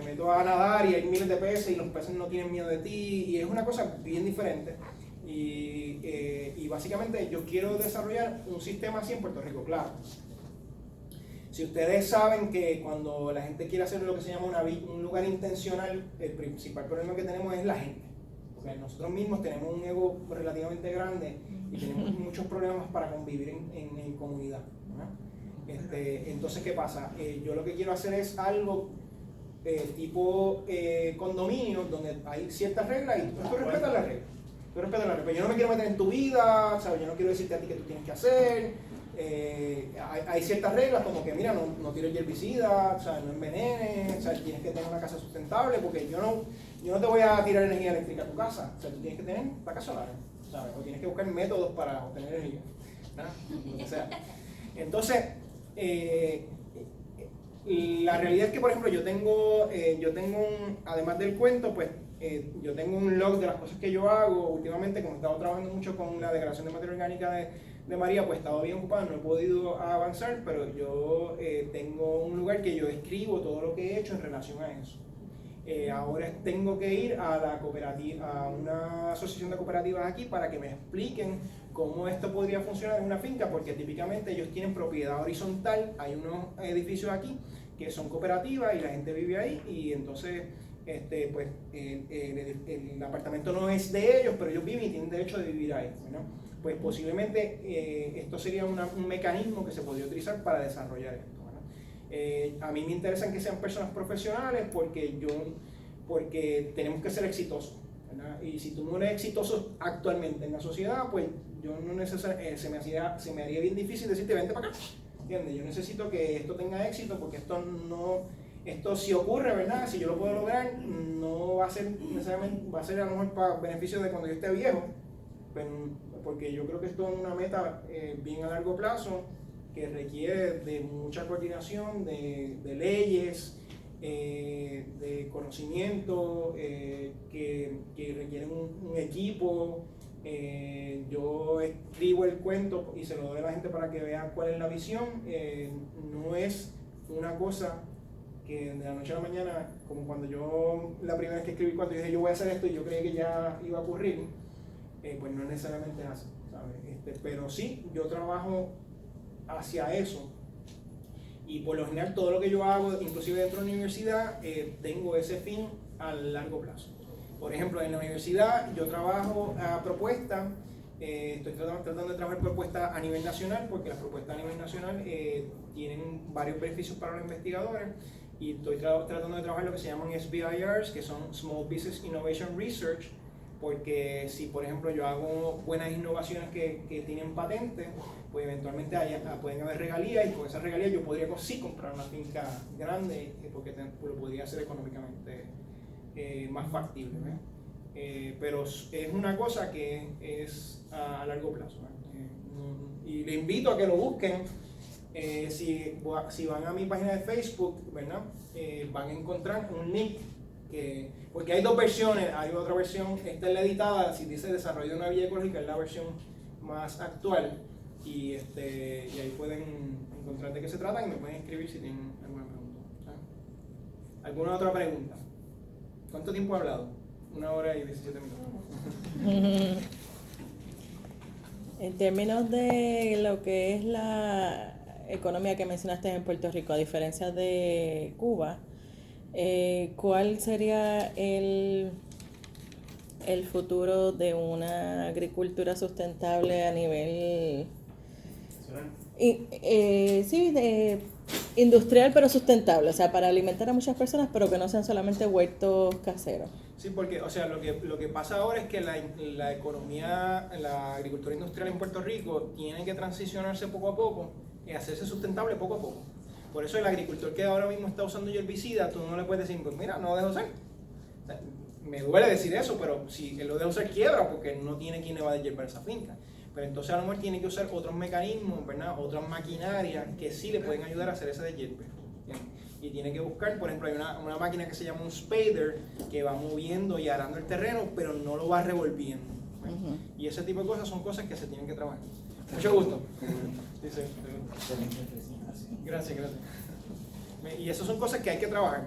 meto a nadar y hay miles de peces y los peces no tienen miedo de ti y es una cosa bien diferente. Y básicamente yo quiero desarrollar un sistema así en Puerto Rico, claro. Si ustedes saben que cuando la gente quiere hacer lo que se llama un lugar intencional, el principal problema que tenemos es la gente. Porque nosotros mismos tenemos un ego relativamente grande y tenemos muchos problemas para convivir en comunidad, ¿verdad? Entonces, ¿qué pasa? Yo lo que quiero hacer es algo tipo condominio, donde hay ciertas reglas y tú respetas las reglas. Tú respetas las reglas. Pero yo no me quiero meter en tu vida, ¿sabes? Yo no quiero decirte a ti qué tú tienes que hacer. Hay ciertas reglas como que, mira, no tires herbicida, o sea, no envenenes, o sea, tienes que tener una casa sustentable, porque yo no te voy a tirar energía eléctrica a tu casa, o sea, tú tienes que tener placas solares, ¿sabes? O tienes que buscar métodos para obtener energía, ¿no? Lo que sea. Entonces, la realidad es que, por ejemplo, yo tengo además del cuento, pues, yo tengo un log de las cosas que yo hago. Últimamente, como he estado trabajando mucho con la degradación de materia orgánica de María, pues he estado bien ocupado, no he podido avanzar, pero yo tengo un lugar que yo escribo todo lo que he hecho en relación a eso. Ahora tengo que ir a la cooperativa, a una asociación de cooperativas aquí para que me expliquen cómo esto podría funcionar en una finca, porque típicamente ellos tienen propiedad horizontal, hay unos edificios aquí que son cooperativas y la gente vive ahí, y entonces pues el apartamento no es de ellos, pero ellos viven y tienen derecho de vivir ahí, ¿no? Pues posiblemente esto sería un mecanismo que se podría utilizar para desarrollar esto, ¿no? A mí me interesan que sean personas profesionales porque tenemos que ser exitosos, ¿verdad? Y si tú no eres exitoso actualmente en la sociedad, pues yo no necesariamente, se me haría bien difícil decirte vente para acá, ¿entiendes? Yo necesito que esto tenga éxito, porque esto si ocurre, ¿verdad? Si yo lo puedo lograr, no va a ser necesariamente, va a ser a lo mejor para beneficio de cuando yo esté viejo, porque yo creo que esto es una meta bien a largo plazo que requiere de mucha coordinación, de leyes, de conocimiento, que requieren un equipo. Yo escribo el cuento y se lo doy a la gente para que vean cuál es la visión. No es una cosa que de la noche a la mañana, como cuando yo la primera vez que escribí cuando dije yo voy a hacer esto y yo creí que ya iba a ocurrir, pues no necesariamente es así, ¿sabes? Pero sí, yo trabajo hacia eso, y por lo general todo lo que yo hago, inclusive dentro de la universidad, tengo ese fin a largo plazo. Por ejemplo, en la universidad yo trabajo a propuestas, estoy tratando de trabajar propuestas a nivel nacional, porque las propuestas a nivel nacional tienen varios beneficios para los investigadores, y estoy tratando de trabajar lo que se llaman SBIRs, que son Small Business Innovation Research, porque si por ejemplo yo hago buenas innovaciones que tienen patentes, pues eventualmente pueden haber regalías, y con esas regalías yo podría sí comprar una finca grande, porque lo podría hacer económicamente más factible, ¿eh? Pero es una cosa que es a largo plazo, ¿eh? Y le invito a que lo busquen. Si van a mi página de Facebook, ¿verdad? Van a encontrar un link, porque hay dos versiones. Hay otra versión, esta es la editada, si dice desarrollo de una villa ecológica, es la versión más actual, y ahí pueden encontrar de qué se trata y me pueden escribir si tienen alguna pregunta, ¿sabes? ¿Alguna otra pregunta? ¿Cuánto tiempo he hablado? 1 hora y 17 minutos. En términos de lo que es la economía que mencionaste en Puerto Rico, a diferencia de Cuba, ¿cuál sería el futuro de una agricultura sustentable a nivel industrial pero sustentable? O sea, para alimentar a muchas personas, pero que no sean solamente huertos caseros. Sí, porque, o sea, lo que pasa ahora es que la economía, la agricultura industrial en Puerto Rico tiene que transicionarse poco a poco y hacerse sustentable poco a poco. Por eso el agricultor que ahora mismo está usando herbicida, tú no le puedes decir, pues mira, no lo dejo usar. O sea, me duele decir eso, pero si él lo deja usar, quiebra, porque no tiene quien le va a deshiervar esa finca. Pero entonces a lo mejor tiene que usar otros mecanismos, ¿verdad? Otras maquinarias que sí le pueden ayudar a hacer ese deshierve. Y tiene que buscar, por ejemplo, hay una máquina que se llama un spader, que va moviendo y arando el terreno, pero no lo va revolviendo. Y ese tipo de cosas son cosas que se tienen que trabajar. Mucho gusto. Gracias. Y esas son cosas que hay que trabajar.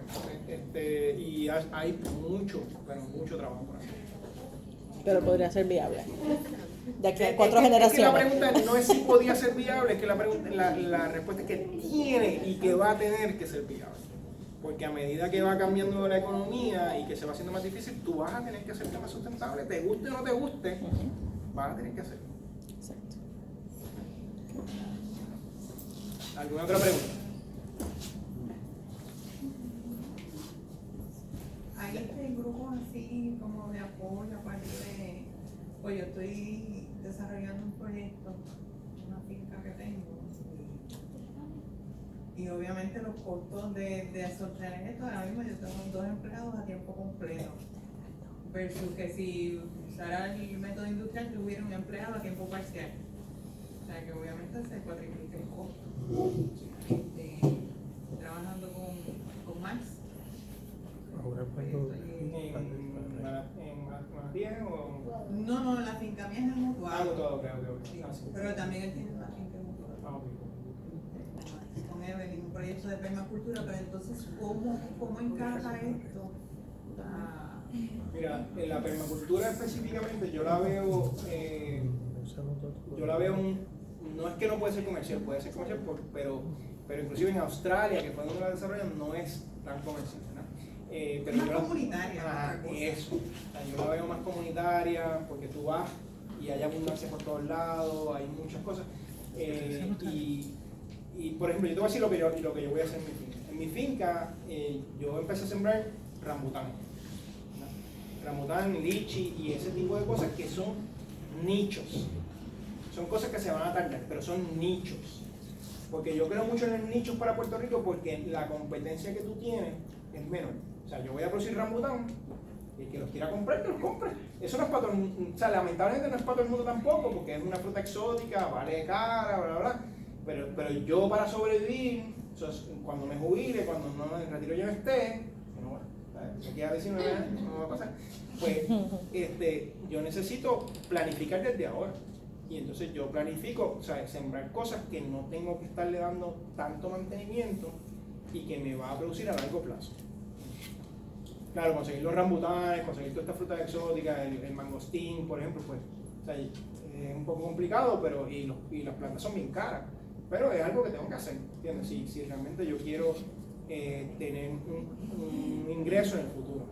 Y hay mucho trabajo por ahí. Pero podría ser viable. De aquí a 4 generaciones. Es que la pregunta no es si podía ser viable, es que la respuesta es que tiene y que va a tener que ser viable. Porque a medida que va cambiando la economía y que se va haciendo más difícil, tú vas a tener que hacer temas sustentables, te guste o no te guste, vas a tener que hacerlo. Exacto. ¿Alguna otra pregunta? Hay grupos así como de apoyo, aparte de, pues yo estoy desarrollando un proyecto, una finca que tengo, y obviamente los costos de sostener esto, ahora mismo yo tengo 2 empleados a tiempo completo, versus que si usara el método industrial tuviera un empleado a tiempo parcial. O sea que obviamente se cuatriplica el costo. Trabajando con Max. ¿En Manatí o...? No, la finca mía es en Mutual. Todo, ok. Sí, Ah, sí. pero también él tiene una finca en Mutual. Ah, ok. Con Evelyn, un proyecto de permacultura, pero entonces, ¿cómo encaja esto? Mira, en la permacultura específicamente yo la veo no es que no puede ser comercial, puede ser comercial, pero inclusive en Australia, que fue donde la desarrollan, no es tan comercial, ¿no? Pero Más yo la- comunitaria, otra cosa. eso. O sea, yo la veo más comunitaria porque tú vas y hay abundancia por todos lados, hay muchas cosas. Y por ejemplo, yo te voy a decir lo que yo voy a hacer en mi finca. En mi finca yo empecé a sembrar rambután. Ramután, lichi y ese tipo de cosas que son nichos. Son cosas que se van a tardar, pero son nichos. Porque yo creo mucho en los nichos para Puerto Rico porque la competencia que tú tienes es menor. O sea, yo voy a producir rambután y el que los quiera comprar, que los compre. Eso no es para todo el mundo. O sea, lamentablemente no es para todo el mundo tampoco porque es una fruta exótica, vale cara, bla, bla, bla. Pero yo para sobrevivir, cuando me jubile, cuando no en el retiro yo no esté, me queda 19 años, no va a pasar, pues yo necesito planificar desde ahora. Y entonces yo planifico, o sea, sembrar cosas que no tengo que estarle dando tanto mantenimiento y que me va a producir a largo plazo. Claro, conseguir los rambutanes, conseguir todas estas frutas exóticas, el mangostín, por ejemplo, pues, o sea, es un poco complicado, pero y las plantas son bien caras. Pero es algo que tengo que hacer, ¿entiendes? Si realmente yo quiero tener un ingreso en el futuro.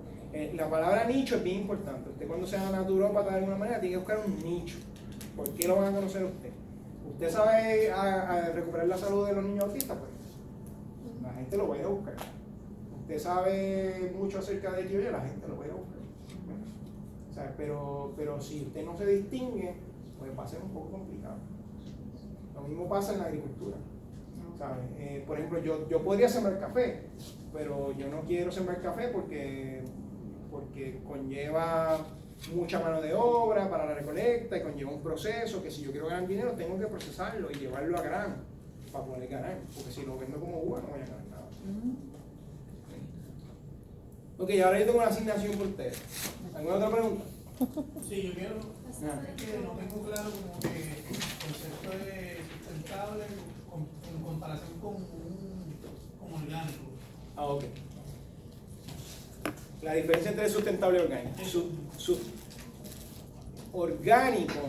La palabra nicho es bien importante. Usted cuando sea naturópata de alguna manera tiene que buscar un nicho. ¿Por qué lo van a conocer usted? ¿Usted sabe a recuperar la salud de los niños autistas? Pues la gente lo va a ir a buscar. ¿Usted sabe mucho acerca de tío? La gente lo va a ir a buscar. O sea, pero si usted no se distingue, pues va a ser un poco complicado. Lo mismo pasa en la agricultura. ¿Sabes? Por ejemplo, yo podría sembrar café, pero yo no quiero sembrar café porque conlleva mucha mano de obra para la recolecta y conlleva un proceso que si yo quiero ganar dinero tengo que procesarlo y llevarlo a grano para poder ganar, porque si lo vendo como uva no voy a ganar nada. Ok, ahora yo tengo una asignación por ustedes. ¿Alguna otra pregunta? Sí, yo quiero. Es que no tengo claro como que el concepto de sustentable en comparación con orgánico. Ah, ok. La diferencia entre sustentable y orgánico. Orgánico,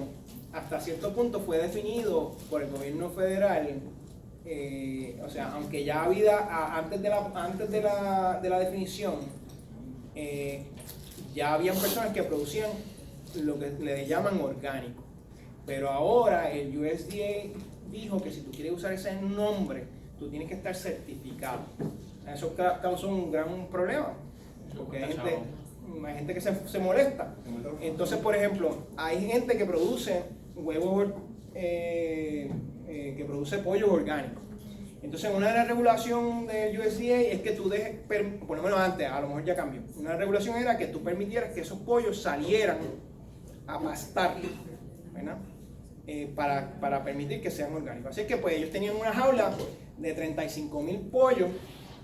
hasta cierto punto, fue definido por el gobierno federal. O sea, aunque ya había, antes de la definición, ya habían personas que producían lo que le llaman orgánico. Pero ahora el USDA dijo que si tú quieres usar ese nombre, tú tienes que estar certificado. Eso causó un gran problema, porque hay gente que se molesta. Entonces, por ejemplo, hay gente que produce huevos, que produce pollo orgánico. Entonces, una de las regulaciones del USDA es que tú dejes, por lo menos antes, a lo mejor ya cambió, una regulación era que tú permitieras que esos pollos salieran a pastar, ¿verdad? Para permitir que sean orgánicos. Así que pues ellos tenían una jaula de 35,000 pollos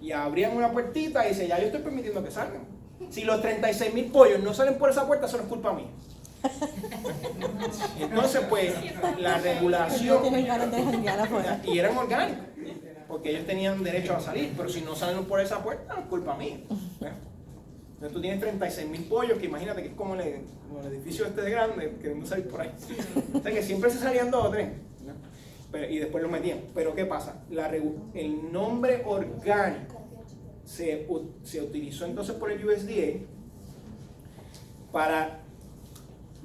y abrían una puertita y dicen, ya yo estoy permitiendo que salgan. Si los 36,000 pollos no salen por esa puerta, eso no es culpa mía. Entonces pues la regulación, Tienen ganas de janguear afuera. y eran orgánicos, porque ellos tenían derecho a salir, pero si no salen por esa puerta, no es culpa mía. Entonces tú tienes 36,000 pollos, que imagínate que es como el edificio este de grande, queriendo salir por ahí. O sea que siempre se salían 2 o 3, ¿no? Y después los metían. Pero ¿qué pasa? El nombre orgánico se utilizó entonces por el USDA para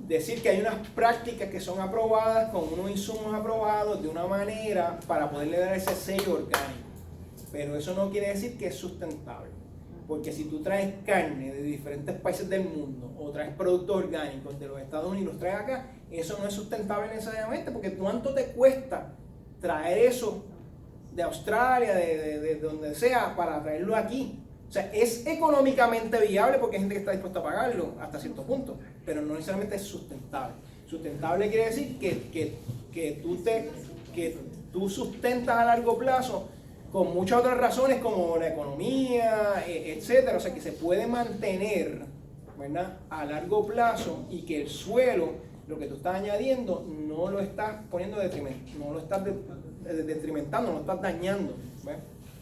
decir que hay unas prácticas que son aprobadas con unos insumos aprobados de una manera para poderle dar ese sello orgánico. Pero eso no quiere decir que es sustentable. Porque si tú traes carne de diferentes países del mundo o traes productos orgánicos de los Estados Unidos y los traes acá, eso no es sustentable necesariamente, porque ¿cuánto te cuesta traer eso de Australia, de donde sea, para traerlo aquí? O sea, es económicamente viable porque hay gente que está dispuesta a pagarlo hasta cierto punto, pero no necesariamente es sustentable. Sustentable quiere decir que tú sustentas a largo plazo con muchas otras razones como la economía, etcétera. O sea, que se puede mantener, ¿verdad?, a largo plazo, y que el suelo, lo que tú estás añadiendo, no lo estás poniendo no lo estás detrimentando, no lo estás dañando, ¿ves?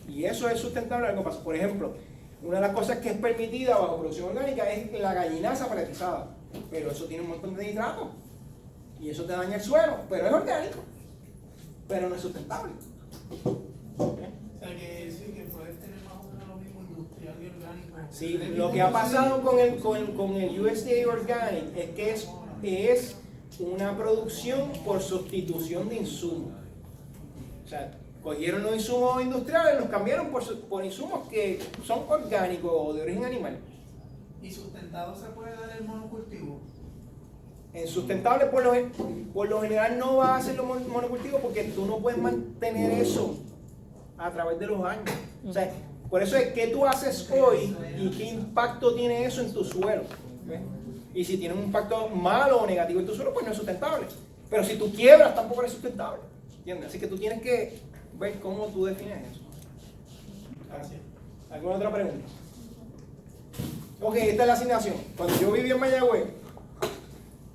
Y eso es sustentable a largo plazo. Por ejemplo, una de las cosas que es permitida bajo producción orgánica es la gallinaza paletizada, pero eso tiene un montón de nitratos y eso te daña el suelo, pero es orgánico, pero no es sustentable. O sea, que sí, que puedes tener más o menos lo mismo industrial y orgánico. Sí, lo que ha pasado con el USDA Organic es que es una producción por sustitución de insumos. O sea, cogieron los insumos industriales, los cambiaron por insumos que son orgánicos o de origen animal. ¿Y sustentado se puede dar el monocultivo? En sustentable, por lo general, no va a hacer los monocultivos porque tú no puedes mantener eso a través de los años. O sea, por eso es que tú haces hoy y qué impacto tiene eso en tu suelo. ¿Ves? Y si tiene un impacto malo o negativo en tu suelo, pues no es sustentable. Pero si tú quiebras, tampoco es sustentable. ¿Entiendes? Así que tú tienes que ver cómo tú defines eso. Gracias. ¿Alguna otra pregunta? Ok, esta es la asignación. Cuando yo viví en Mayagüez,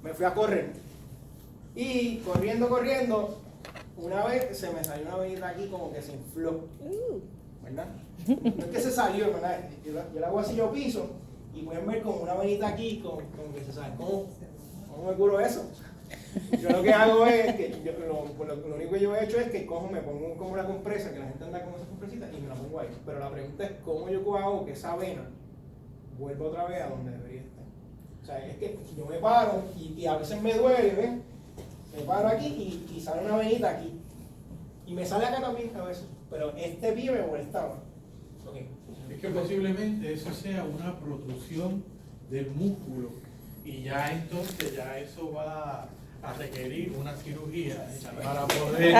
me fui a correr. Y corriendo, una vez se me salió una venita aquí como que se infló. ¿Verdad? No es que se salió, ¿verdad? Yo la hago así, yo piso, y pueden ver como una venita aquí, como que se sale. ¿Cómo me curo eso? Yo lo que hago es que, lo único que yo he hecho es que me pongo como una compresa, que la gente anda con esas compresitas, y me la pongo ahí. Pero la pregunta es cómo yo hago que esa vena vuelva otra vez a donde debería estar. O sea, es que yo me paro y a veces me duele, ¿ves? Me paro aquí y sale una venita aquí. Y me sale acá también a veces. Pero este pie me molestaba. Okay. Es que posiblemente eso sea una protrusión del músculo y ya entonces ya eso va a requerir una cirugía para poder